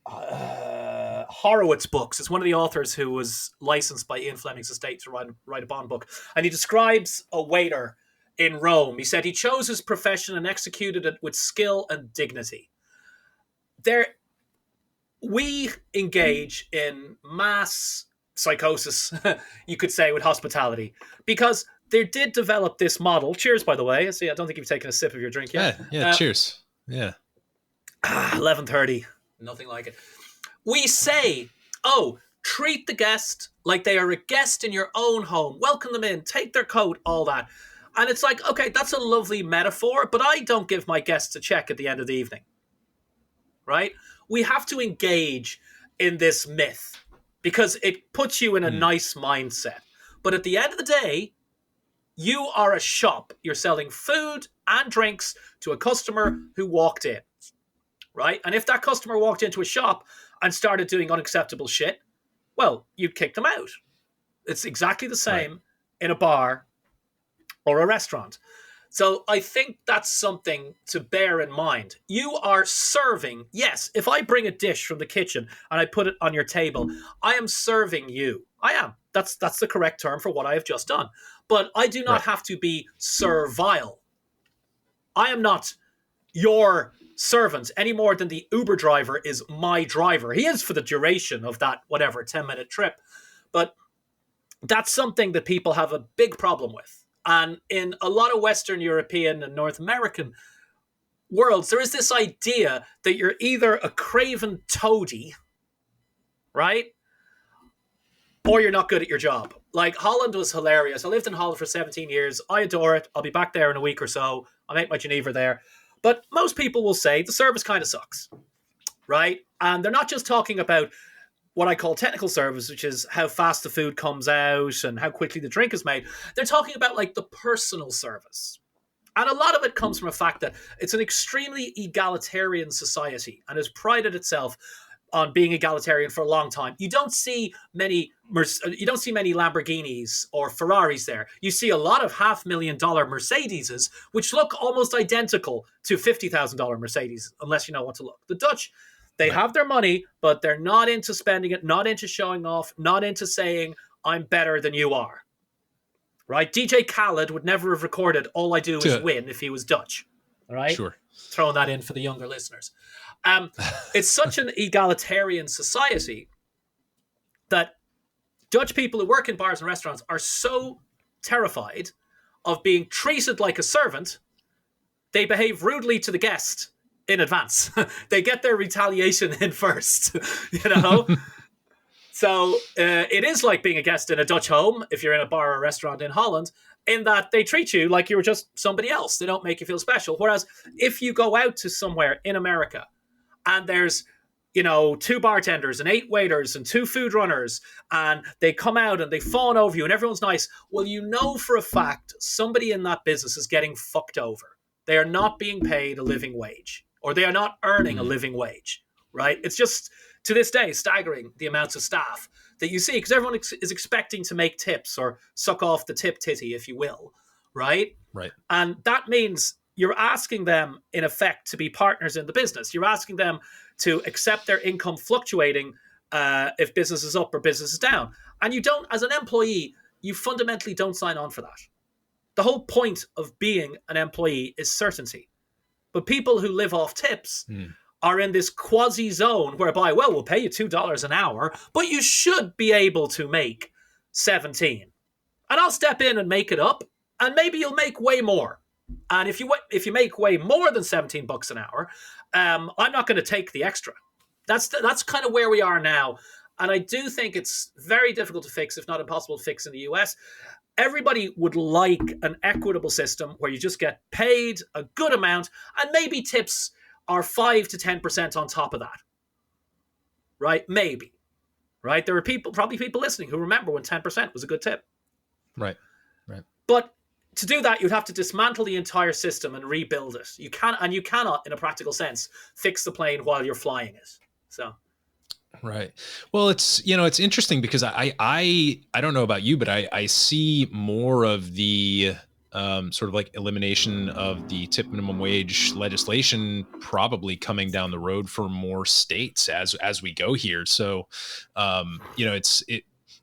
Speaker 8: Horowitz books. It's one of the authors who was licensed by Ian Fleming's estate to write a Bond book. And he describes a waiter in Rome. He said he chose his profession and executed it with skill and dignity. We engage in mass psychosis, you could say, with hospitality, because they did develop this model. Cheers, by the way. I don't think you've taken a sip of your drink yet.
Speaker 7: Yeah, cheers. Yeah.
Speaker 8: 11:30. Nothing like it. We say, treat the guest like they are a guest in your own home. Welcome them in, take their coat, all that. And it's like, okay, that's a lovely metaphor, but I don't give my guests a check at the end of the evening. Right? We have to engage in this myth because it puts you in a nice mindset. But at the end of the day, you are a shop. You're selling food and drinks to a customer who walked in. Right? And if that customer walked into a shop and started doing unacceptable shit, well, you'd kick them out. It's exactly the same in a bar or a restaurant. So I think that's something to bear in mind. You are serving. Yes, if I bring a dish from the kitchen and I put it on your table, I am serving you. I am. That's the correct term for what I have just done. But I do not have to be servile. I am not your servant any more than the Uber driver is my driver. He is for the duration of that, 10-minute trip. But that's something that people have a big problem with. And in a lot of Western European and North American worlds, there is this idea that you're either a craven toady, right? Or you're not good at your job. Like, Holland was hilarious. I lived in Holland for 17 years. I adore it. I'll be back there in a week or so. I'll make my Geneva there. But most people will say the service kind of sucks, right? And they're not just talking about what I call technical service, which is how fast the food comes out and how quickly the drink is made. They're talking about like the personal service. And a lot of it comes from the fact that it's an extremely egalitarian society and has prided itself on being egalitarian for a long time. You don't see many Lamborghinis or Ferraris there. You see a lot of $500,000 Mercedeses, which look almost identical to $50,000 Mercedes, unless you know what to look. The Dutch, they have their money, but they're not into spending it, not into showing off, not into saying, I'm better than you are. Right? DJ Khaled would never have recorded All I Do Is Win if he was Dutch. All right?
Speaker 7: Sure.
Speaker 8: Throwing that in for the younger listeners. It's such an egalitarian society that Dutch people who work in bars and restaurants are so terrified of being treated like a servant, they behave rudely to the guest in advance. They get their retaliation in first, So it is like being a guest in a Dutch home, if you're in a bar or a restaurant in Holland, in that they treat you like you're just somebody else. They don't make you feel special. Whereas if you go out to somewhere in America and there's, 2 bartenders and 8 waiters and 2 food runners, and they come out and they fawn over you and everyone's nice, well, for a fact somebody in that business is getting fucked over. They are not being paid a living wage, or they are not earning a living wage, right? It's just, to this day, staggering the amounts of staff that you see, because everyone is expecting to make tips or suck off the tip titty, if you will, right?
Speaker 7: Right.
Speaker 8: And that means you're asking them, in effect, to be partners in the business. You're asking them to accept their income fluctuating if business is up or business is down. And you don't, as an employee, you fundamentally don't sign on for that. The whole point of being an employee is certainty. But people who live off tips are in this quasi zone whereby, well, we'll pay you $2 an hour, but you should be able to make 17. And I'll step in and make it up, and maybe you'll make way more. And if you make way more than $17 an hour, I'm not going to take the extra. That's kind of where we are now. And I do think it's very difficult to fix, if not impossible to fix in the US. Everybody would like an equitable system where you just get paid a good amount, and maybe tips are 5 to 10% on top of that. Right? Maybe. Right? There are probably people listening who remember when 10% was a good tip.
Speaker 7: Right.
Speaker 8: But to do that, you'd have to dismantle the entire system and rebuild it. You cannot, in a practical sense, fix the plane while you're flying it. So,
Speaker 7: Right. Well, it's interesting because I don't know about you, but I see more of the sort of like elimination of the tip minimum wage legislation probably coming down the road for more states as we go here. So,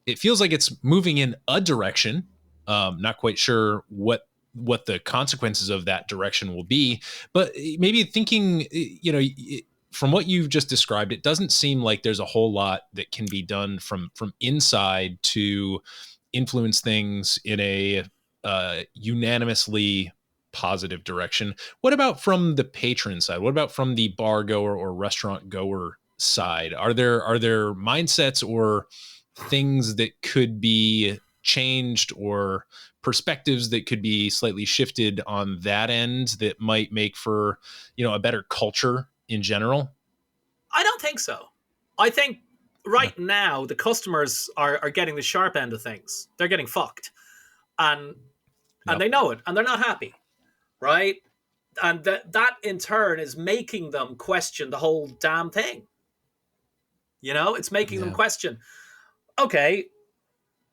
Speaker 7: it feels like it's moving in a direction. Not quite sure what the consequences of that direction will be, but maybe thinking, from what you've just described, it doesn't seem like there's a whole lot that can be done from inside to influence things in a unanimously positive direction. What about from the patron side? What about from the bar goer or restaurant goer side? Are there mindsets or things that could be changed, or perspectives that could be slightly shifted on that end that might make for, a better culture in general?
Speaker 8: I don't think so. I think right now the customers are getting the sharp end of things. They're getting fucked, and they know it, and they're not happy, right? And that in turn is making them question the whole damn thing. It's making them question, okay,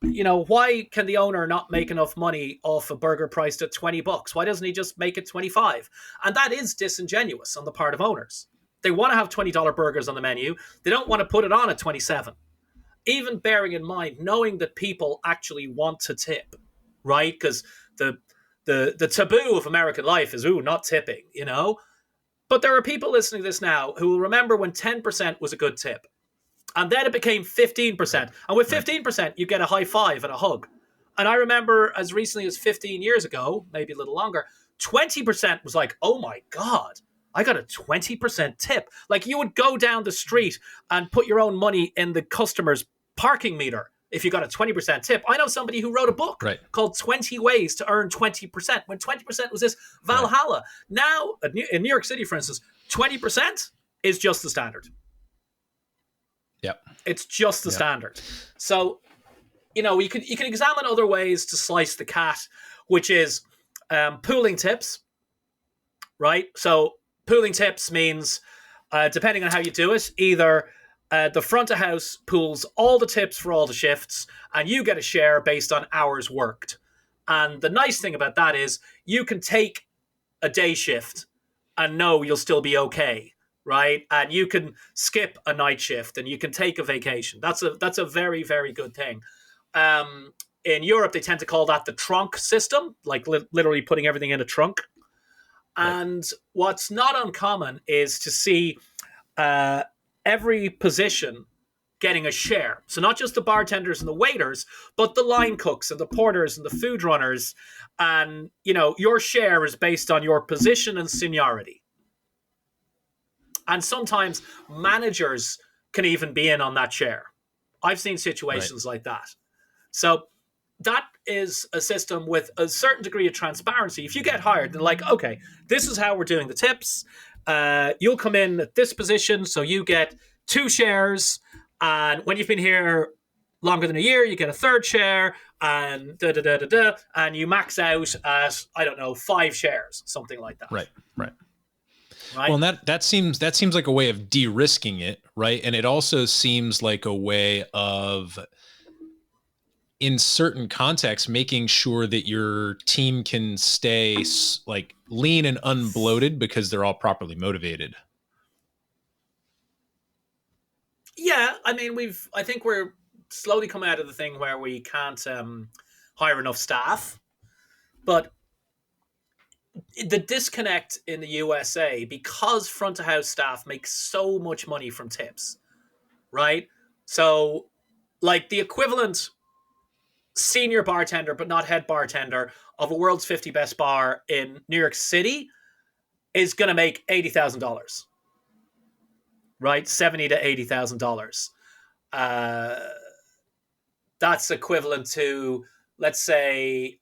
Speaker 8: why can the owner not make enough money off a burger priced at $20? Why doesn't he just make it 25? And that is disingenuous on the part of owners. They want to have $20 burgers on the menu. They don't want to put it on at 27. Even bearing in mind, knowing that people actually want to tip, right? Because the taboo of American life is, not tipping, But there are people listening to this now who will remember when 10% was a good tip. And then it became 15%. And with 15%, you get a high five and a hug. And I remember as recently as 15 years ago, maybe a little longer, 20% was like, oh my God, I got a 20% tip. Like, you would go down the street and put your own money in the customer's parking meter if you got a 20% tip. I know somebody who wrote a book called 20 Ways to Earn 20%, when 20% was this Valhalla. Now, in New York City, for instance, 20% is just the standard.
Speaker 7: Yep.
Speaker 8: It's just the standard. So, you can examine other ways to slice the cat, which is pooling tips, right? So pooling tips means, depending on how you do it, either the front of house pools all the tips for all the shifts, and you get a share based on hours worked. And the nice thing about that is you can take a day shift and know you'll still be okay. Right, and you can skip a night shift, and you can take a vacation. That's a very, very good thing. In Europe, they tend to call that the trunk system, like literally putting everything in a trunk. And what's not uncommon is to see every position getting a share. So not just the bartenders and the waiters, but the line cooks and the porters and the food runners. And your share is based on your position and seniority. And sometimes managers can even be in on that share. I've seen situations like that. So that is a system with a certain degree of transparency. If you get hired, they're like, okay, this is how we're doing the tips. You'll come in at this position, so you get 2 shares. And when you've been here longer than a year, you get a 3rd share, and and you max out at, 5 shares, something like that.
Speaker 7: Right.
Speaker 8: Right.
Speaker 7: Well, and that seems like a way of de-risking it, right? And it also seems like a way of, in certain contexts, making sure that your team can stay like lean and unbloated because they're all properly motivated.
Speaker 8: Yeah, I mean, I think we're slowly coming out of the thing where we can't hire enough staff, but the disconnect in the USA, because front of house staff make so much money from tips, right? So, like, the equivalent senior bartender, but not head bartender, of a world's 50 best bar in New York City is going to make $80,000, right? $70,000 to $80,000. That's equivalent to, let's say,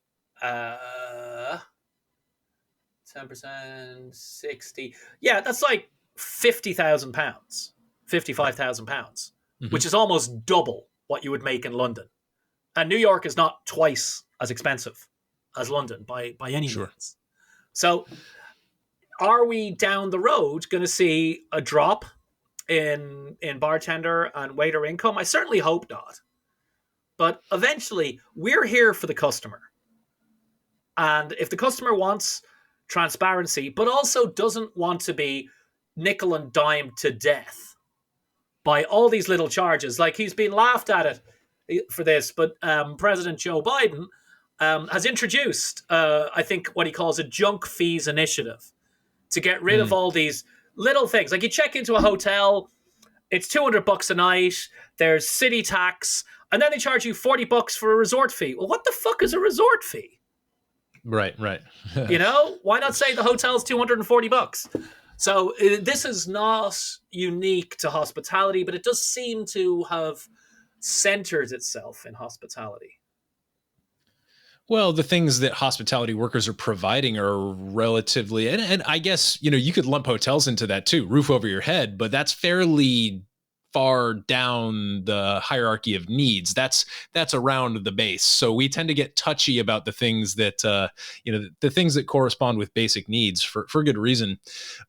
Speaker 8: 10%, 60. Yeah, that's like £50,000, £55,000, which is almost double what you would make in London. And New York is not twice as expensive as London by any means. So are we down the road going to see a drop in bartender and waiter income? I certainly hope not. But eventually, we're here for the customer. And if the customer wants transparency, but also doesn't want to be nickel and dime to death by all these little charges, like he's been laughed at it for this, but President Joe Biden has introduced, I think, what he calls a junk fees initiative to get rid of all these little things. Like you check into a hotel, it's $200 a night, there's city tax, and then they charge you $40 for a resort fee. Well, what the fuck is a resort fee?
Speaker 7: Right.
Speaker 8: You know, why not say the hotel's $240? So this is not unique to hospitality, but it does seem to have centered itself in hospitality.
Speaker 7: Well, the things that hospitality workers are providing are relatively, and I guess, you could lump hotels into that too, roof over your head, but that's fairly far down the hierarchy of needs. That's around the base. So we tend to get touchy about the things that, the things that correspond with basic needs for good reason.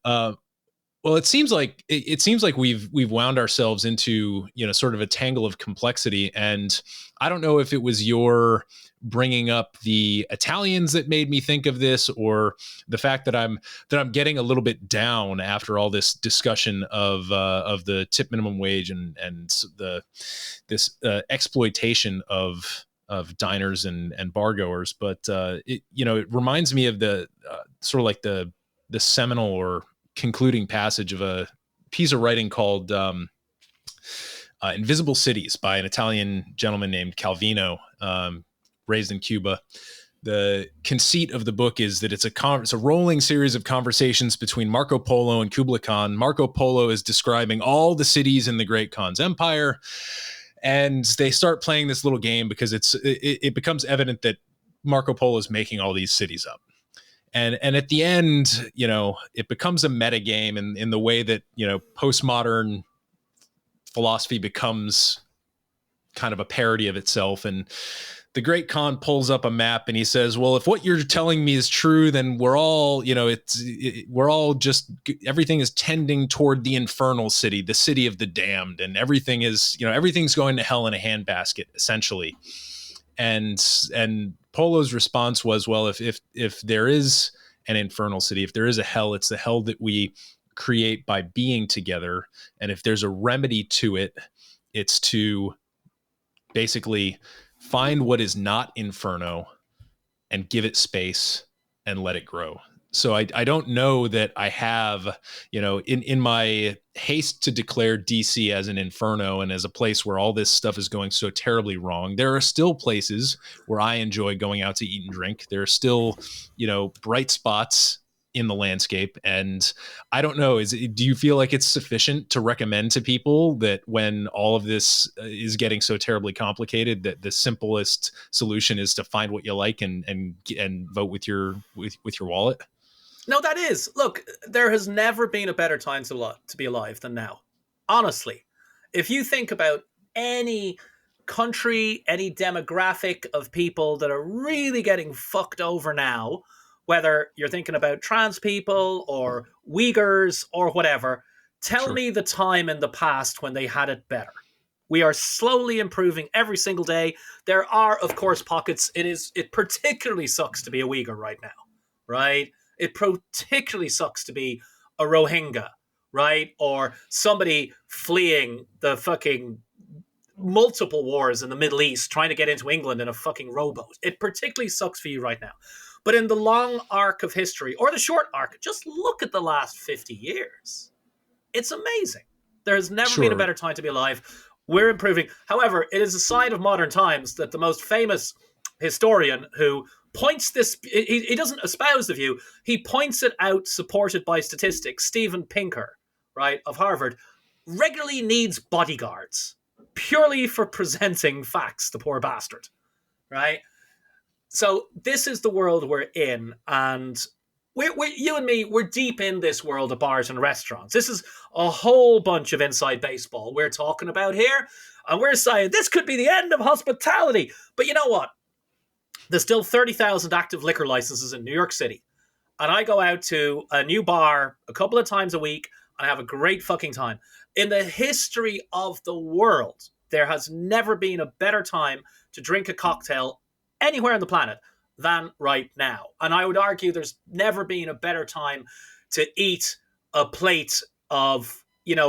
Speaker 7: Well, it seems like we've wound ourselves into sort of a tangle of complexity, and I don't know if it was your bringing up the Italians that made me think of this, or the fact that I'm getting a little bit down after all this discussion of the tip minimum wage and this exploitation of diners and bar goers. But it reminds me of the sort of like the seminal or concluding passage of a piece of writing called Invisible Cities by an Italian gentleman named Calvino, raised in Cuba. The conceit of the book is that it's a rolling series of conversations between Marco Polo and Kublai Khan. Marco Polo is describing all the cities in the Great Khan's empire, and they start playing this little game because it becomes evident that Marco Polo is making all these cities up. And at the end, it becomes a meta game in the way that, postmodern philosophy becomes kind of a parody of itself. And the Great Khan pulls up a map and he says, well, if what you're telling me is true, then we're all, everything is tending toward the infernal city, the city of the damned. And everything is, everything's going to hell in a handbasket, essentially. And Polo's response was, well, if there is an infernal city, if there is a hell, it's the hell that we create by being together. And if there's a remedy to it, it's to basically find what is not inferno and give it space and let it grow. So I don't know that I have, in my haste to declare DC as an inferno and as a place where all this stuff is going so terribly wrong, there are still places where I enjoy going out to eat and drink. There are still, bright spots in the landscape. And I don't know, do you feel like it's sufficient to recommend to people that when all of this is getting so terribly complicated, that the simplest solution is to find what you like and vote with your wallet?
Speaker 8: No, that is. Look, there has never been a better time to be alive than now. Honestly, if you think about any country, any demographic of people that are really getting fucked over now, whether you're thinking about trans people or Uyghurs or whatever, tell me the time in the past when they had it better. We are slowly improving every single day. There are, of course, pockets. It particularly sucks to be a Uyghur right now, right? It particularly sucks to be a Rohingya, right? Or somebody fleeing the fucking multiple wars in the Middle East, trying to get into England in a fucking rowboat. It particularly sucks for you right now. But in the long arc of history, or the short arc, just look at the last 50 years. It's amazing. There has never been a better time to be alive. We're improving. However, it is a sign of modern times that the most famous historian who points this, he doesn't espouse the view, he points it out, supported by statistics, Steven Pinker, right, of Harvard, regularly needs bodyguards, purely for presenting facts, the poor bastard, right? So this is the world we're in, and you and me, we're deep in this world of bars and restaurants. This is a whole bunch of inside baseball we're talking about here, and we're saying this could be the end of hospitality. But you know what? There's still 30,000 active liquor licenses in New York City. And I go out to a new bar a couple of times a week and I have a great fucking time. In the history of the world, there has never been a better time to drink a cocktail anywhere on the planet than right now. And I would argue there's never been a better time to eat a plate of,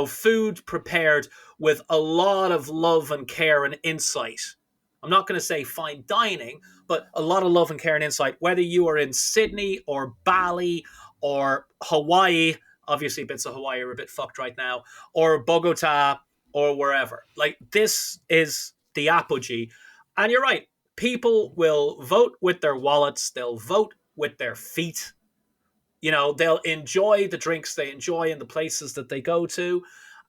Speaker 8: food prepared with a lot of love and care and insight. I'm not going to say fine dining, but a lot of love and care and insight, whether you are in Sydney or Bali or Hawaii. Obviously, bits of Hawaii are a bit fucked right now, or Bogota or wherever. Like, this is the apogee. And you're right. People will vote with their wallets. They'll vote with their feet. They'll enjoy the drinks they enjoy in the places that they go to.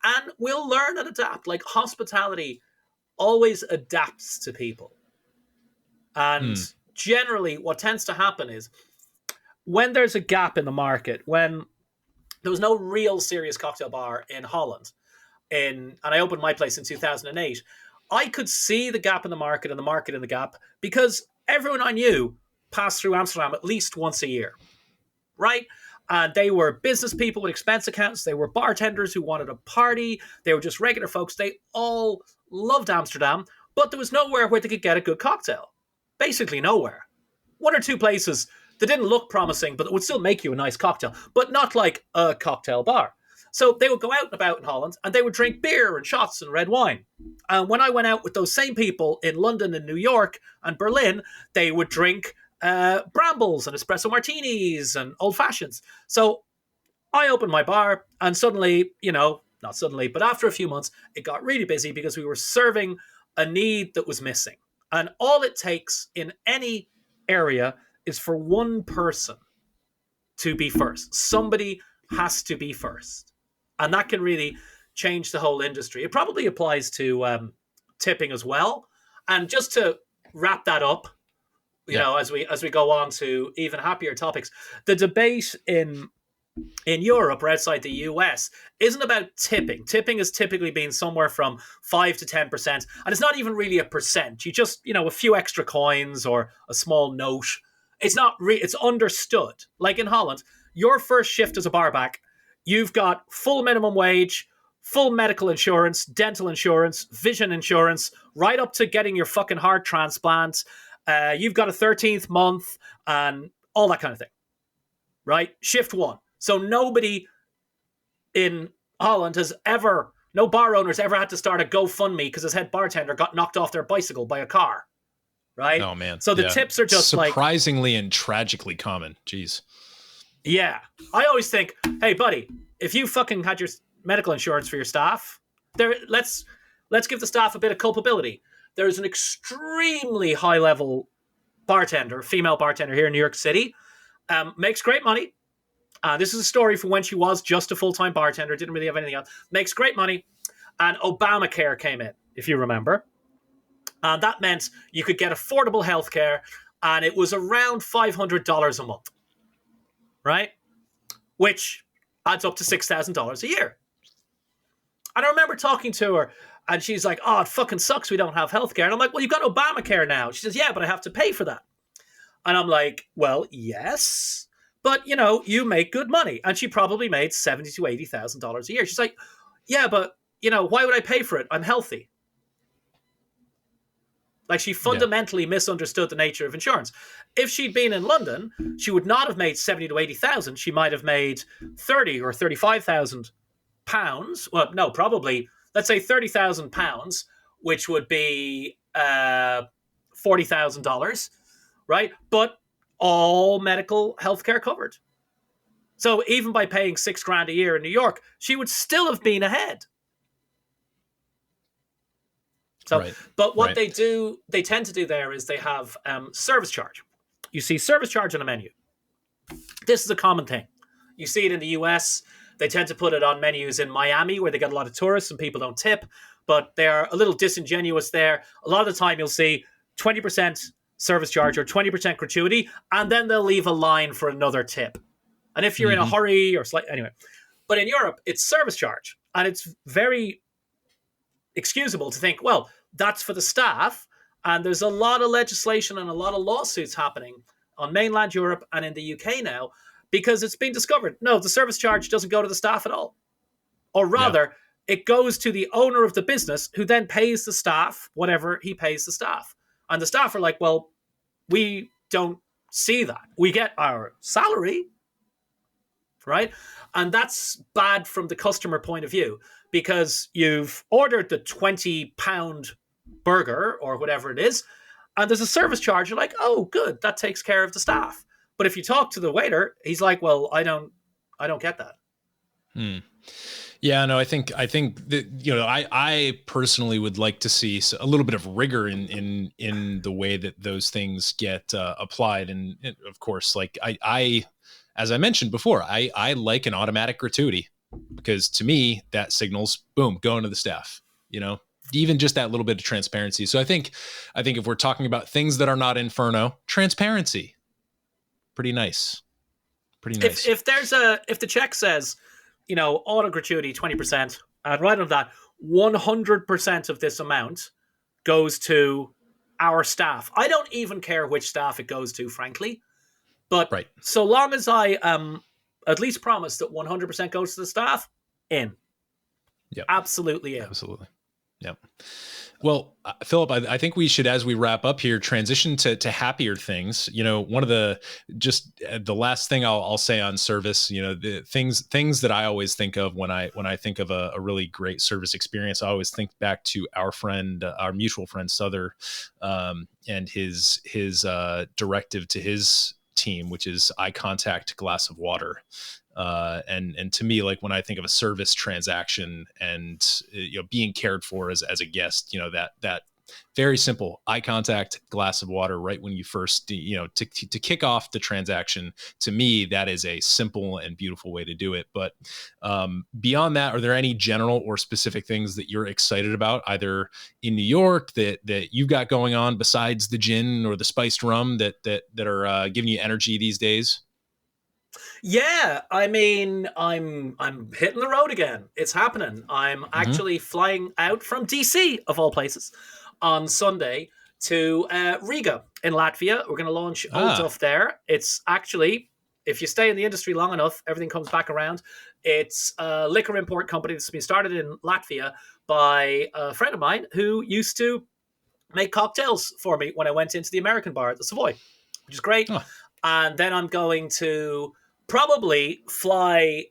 Speaker 8: And we'll learn and adapt. Like, hospitality always adapts to people. And generally, what tends to happen is when there's a gap in the market, when there was no real serious cocktail bar in Holland, and I opened my place in 2008, I could see the gap in the market and the market in the gap because everyone I knew passed through Amsterdam at least once a year, right? And they were business people with expense accounts. They were bartenders who wanted a party. They were just regular folks. They all loved Amsterdam, but there was nowhere where they could get a good cocktail. Basically nowhere. One or two places that didn't look promising, but that would still make you a nice cocktail, but not like a cocktail bar. So they would go out and about in Holland and they would drink beer and shots and red wine. And when I went out with those same people in London and New York and Berlin, they would drink brambles and espresso martinis and old fashions. So I opened my bar and suddenly, not suddenly, but after a few months, it got really busy because we were serving a need that was missing. And all it takes in any area is for one person to be first. Somebody has to be first. And that can really change the whole industry. It probably applies to tipping as well. And just to wrap that up, as we go on to even happier topics, the debate in Europe or outside the US isn't about tipping. Tipping has typically been somewhere from 5 to 10%. And it's not even really a percent. You just, a few extra coins or a small note. It's not it's understood. Like in Holland, your first shift as a barback, you've got full minimum wage, full medical insurance, dental insurance, vision insurance, right up to getting your fucking heart transplant. You've got a 13th month and all that kind of thing, right? Shift one. So nobody in Holland no bar owners ever had to start a GoFundMe because his head bartender got knocked off their bicycle by a car, right?
Speaker 7: Oh, man.
Speaker 8: So the tips are just
Speaker 7: surprisingly and tragically common. Jeez.
Speaker 8: Yeah. I always think, hey, buddy, if you fucking had your medical insurance for your staff, let's give the staff a bit of culpability. There's an extremely high-level bartender, female bartender here in New York City, makes great money. This is a story from when she was just a full-time bartender, didn't really have anything else, makes great money, and Obamacare came in, if you remember. And that meant you could get affordable healthcare, and it was around $500 a month, right? Which adds up to $6,000 a year. And I remember talking to her, and she's like, oh, it fucking sucks we don't have healthcare. And I'm like, well, you've got Obamacare now. She says, yeah, but I have to pay for that. And I'm like, well, yes, but, you make good money. And she probably made $70,000 to $80,000 a year. She's like, yeah, but, why would I pay for it? I'm healthy. Like, she fundamentally misunderstood the nature of insurance. If she'd been in London, she would not have made 70 to 80,000. She might have made 30 or 35,000 pounds. Well, no, probably, let's say 30,000 pounds, which would be $40,000, right? But all medical healthcare covered. So even by paying $6,000 a year in New York, she would still have been ahead. So, right. But what they tend to do there is they have service charge. You see service charge on a menu. This is a common thing. You see it in the US. They tend to put it on menus in Miami where they get a lot of tourists and people don't tip, but they're a little disingenuous there. A lot of the time you'll see 20% service charge or 20% gratuity, and then they'll leave a line for another tip. And if you're in a hurry or anyway. But in Europe, it's service charge. And it's very excusable to think, well, that's for the staff. And there's a lot of legislation and a lot of lawsuits happening on mainland Europe and in the UK now because it's been discovered. No, the service charge doesn't go to the staff at all. Or rather, it goes to the owner of the business, who then pays the staff whatever he pays the staff. And the staff are like, well, we don't see that. We get our salary, right? And that's bad from the customer point of view, because you've ordered the £20 burger or whatever it is, and there's a service charge. You're like, oh, good, that takes care of the staff. But if you talk to the waiter, he's like, well, I don't get that.
Speaker 7: Yeah, no, I think that, you know, I personally would like to see a little bit of rigor in the way that those things get applied. And of course, like I as I mentioned before, I like an automatic gratuity, because to me that signals, boom, going to the staff, you know, even just that little bit of transparency. So I think if we're talking about things that are not Inferno, transparency, pretty nice.
Speaker 8: If the check says, you know, auto gratuity 20%, and right on that, 100% of this amount goes to our staff. I don't even care which staff it goes to, frankly. But
Speaker 7: right.
Speaker 8: So long as I at least promise that 100% goes to the staff, in.
Speaker 7: Yep.
Speaker 8: Absolutely in.
Speaker 7: Absolutely. Yep. Well, Philip, I think we should, as we wrap up here, transition to happier things. You know, one of the last thing I'll say on service, you know, the things that I always think of when I think of a really great service experience, I always think back to our mutual friend Souther, and his directive to his team, which is eye contact, glass of water. And to me, like when I think of a service transaction and, you know, being cared for as a guest, you know, that very simple eye contact, glass of water, right when you first, you know, to kick off the transaction, to me, that is a simple and beautiful way to do it. But beyond that, are there any general or specific things that you're excited about, either in New York that you've got going on besides the gin or the spiced rum that are giving you energy these days?
Speaker 8: Yeah, I mean, I'm hitting the road again. It's happening. I'm actually flying out from DC, of all places, on Sunday to Riga in Latvia. We're going to launch Old Duff there. It's actually, if you stay in the industry long enough, everything comes back around. It's a liquor import company that's been started in Latvia by a friend of mine who used to make cocktails for me when I went into the American bar at the Savoy, which is great. And then I'm going to probably fly.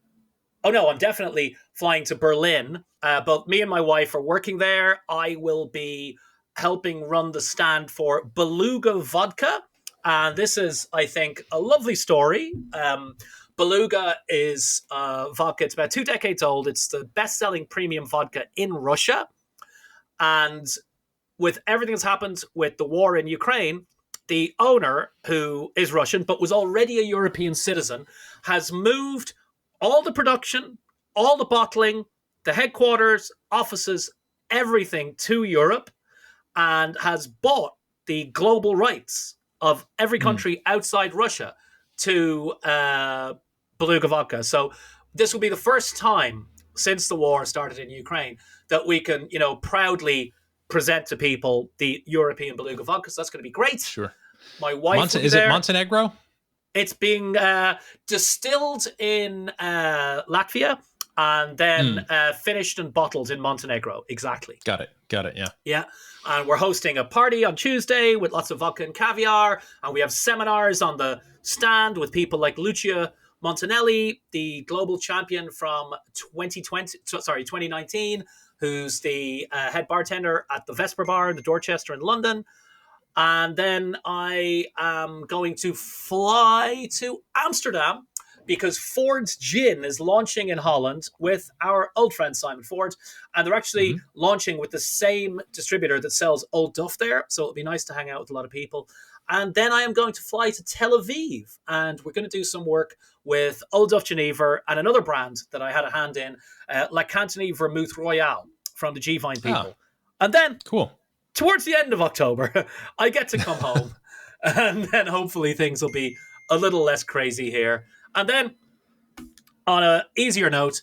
Speaker 8: Oh no, I'm definitely flying to Berlin. Both me and my wife are working there. I will be helping run the stand for Beluga Vodka. And this is, I think, a lovely story. Beluga is vodka. It's about 2 decades old. It's the best-selling premium vodka in Russia. And with everything that's happened with the war in Ukraine, the owner, who is Russian but was already a European citizen, has moved all the production, all the bottling, the headquarters, offices, everything to Europe, and has bought the global rights of every country outside Russia to Beluga Vodka. So this will be the first time since the war started in Ukraine that we can, you know, proudly present to people the European Beluga Vodka. So that's going to be great.
Speaker 7: Sure.
Speaker 8: My wife
Speaker 7: is it Montenegro?
Speaker 8: It's being distilled in Latvia and then finished and bottled in Montenegro. Exactly.
Speaker 7: Got it. Yeah.
Speaker 8: Yeah. And we're hosting a party on Tuesday with lots of vodka and caviar. And we have seminars on the stand with people like Lucia Montanelli, the global champion from 2019, who's the head bartender at the Vesper Bar in the Dorchester in London. And then I am going to fly to Amsterdam because Ford's Gin is launching in Holland with our old friend Simon Ford. And they're actually launching with the same distributor that sells Old Duff there. So it'll be nice to hang out with a lot of people. And then I am going to fly to Tel Aviv. And we're going to do some work with Old Duff Geneva and another brand that I had a hand in, La Cantony Vermouth Royale from the G-Vine people. And then towards the end of October, I get to come home. And then hopefully things will be a little less crazy here. And then, on an easier note,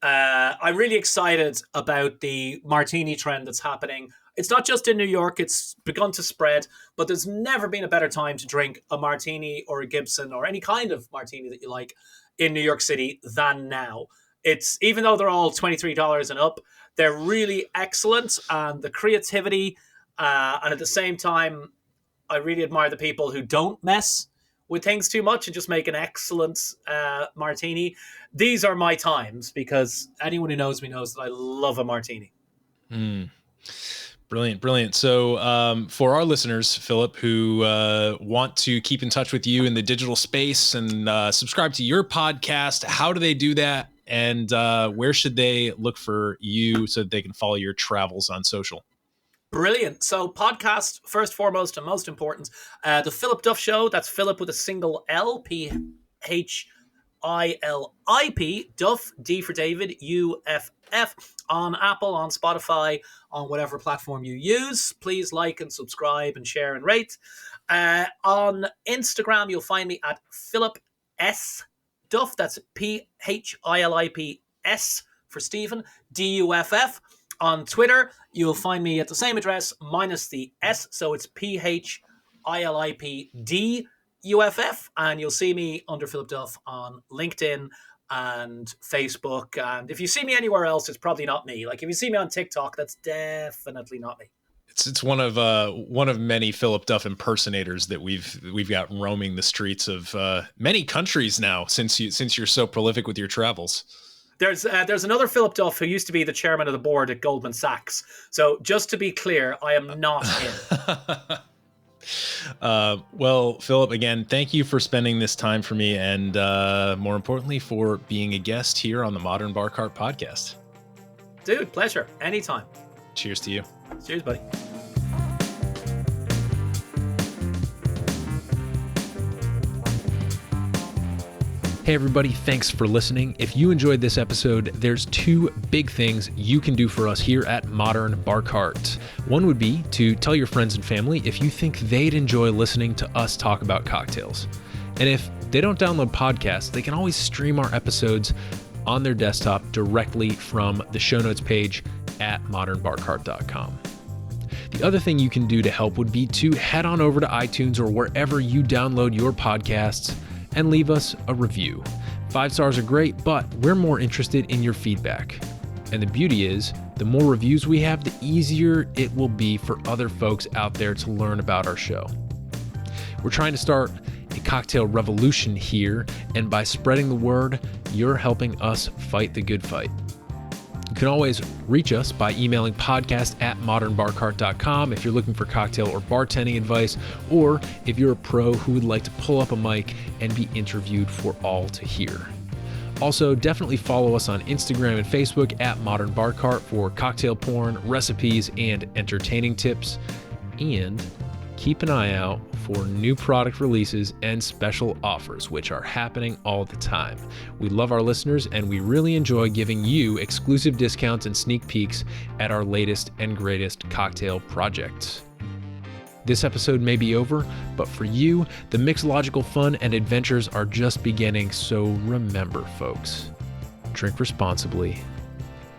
Speaker 8: I'm really excited about the martini trend that's happening. It's not just in New York, it's begun to spread, but there's never been a better time to drink a martini or a Gibson or any kind of martini that you like in New York City than now. it's, even though they're all $23 and up, they're really excellent, and the creativity, and at the same time, I really admire the people who don't mess with things too much and just make an excellent martini. These are my times, because anyone who knows me knows that I love a martini.
Speaker 7: Brilliant. So for our listeners, Philip, who want to keep in touch with you in the digital space and subscribe to your podcast, how do they do that? And where should they look for you so that they can follow your travels on social?
Speaker 8: Brilliant. So podcast, first, foremost, and most important, the Philip Duff Show. That's Philip with a single L, Philip, Duff, D for David, UFF, on Apple, on Spotify, on whatever platform you use. Please like and subscribe and share and rate. On Instagram, you'll find me at Philip S. Duff. That's PHILIP for Stephen, DUFF. On Twitter, you'll find me at the same address minus the S, so it's PHILIPDUFF, and you'll see me under Philip Duff on LinkedIn and Facebook. And if you see me anywhere else, it's probably not me. Like if you see me on TikTok, that's definitely not me.
Speaker 7: It's one of many Philip Duff impersonators that we've got roaming the streets of many countries now since you're so prolific with your travels.
Speaker 8: There's another Philip Duff who used to be the chairman of the board at Goldman Sachs. So just to be clear, I am not him.
Speaker 7: Well, Philip, again, thank you for spending this time for me, and more importantly, for being a guest here on the Modern Bar Cart podcast.
Speaker 8: Dude, pleasure. Anytime.
Speaker 7: Cheers to you.
Speaker 8: Cheers, buddy.
Speaker 6: Hey everybody, thanks for listening. If you enjoyed this episode, there's two big things you can do for us here at Modern Bar Cart. One would be to tell your friends and family if you think they'd enjoy listening to us talk about cocktails. And if they don't download podcasts, they can always stream our episodes on their desktop directly from the show notes page at modernbarcart.com. The other thing you can do to help would be to head on over to iTunes or wherever you download your podcasts and leave us a review. 5 stars are great, but we're more interested in your feedback. And the beauty is, the more reviews we have, the easier it will be for other folks out there to learn about our show. We're trying to start a cocktail revolution here, and by spreading the word, you're helping us fight the good fight. You can always reach us by emailing podcast@modernbarcart.com if you're looking for cocktail or bartending advice, or if you're a pro who would like to pull up a mic and be interviewed for all to hear. Also, definitely follow us on Instagram and Facebook at Modern Bar Cart for cocktail porn, recipes, and entertaining tips. And keep an eye out for new product releases and special offers, which are happening all the time. We love our listeners, and we really enjoy giving you exclusive discounts and sneak peeks at our latest and greatest cocktail projects. This episode may be over, but for you, the mixological fun and adventures are just beginning, so remember, folks, drink responsibly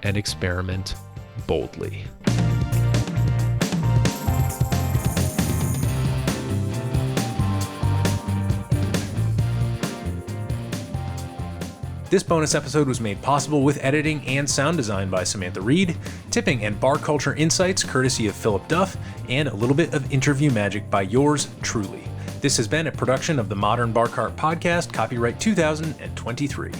Speaker 6: and experiment boldly. This bonus episode was made possible with editing and sound design by Samantha Reed, tipping and bar culture insights courtesy of Philip Duff, and a little bit of interview magic by yours truly. This has been a production of the Modern Bar Cart podcast, copyright 2023.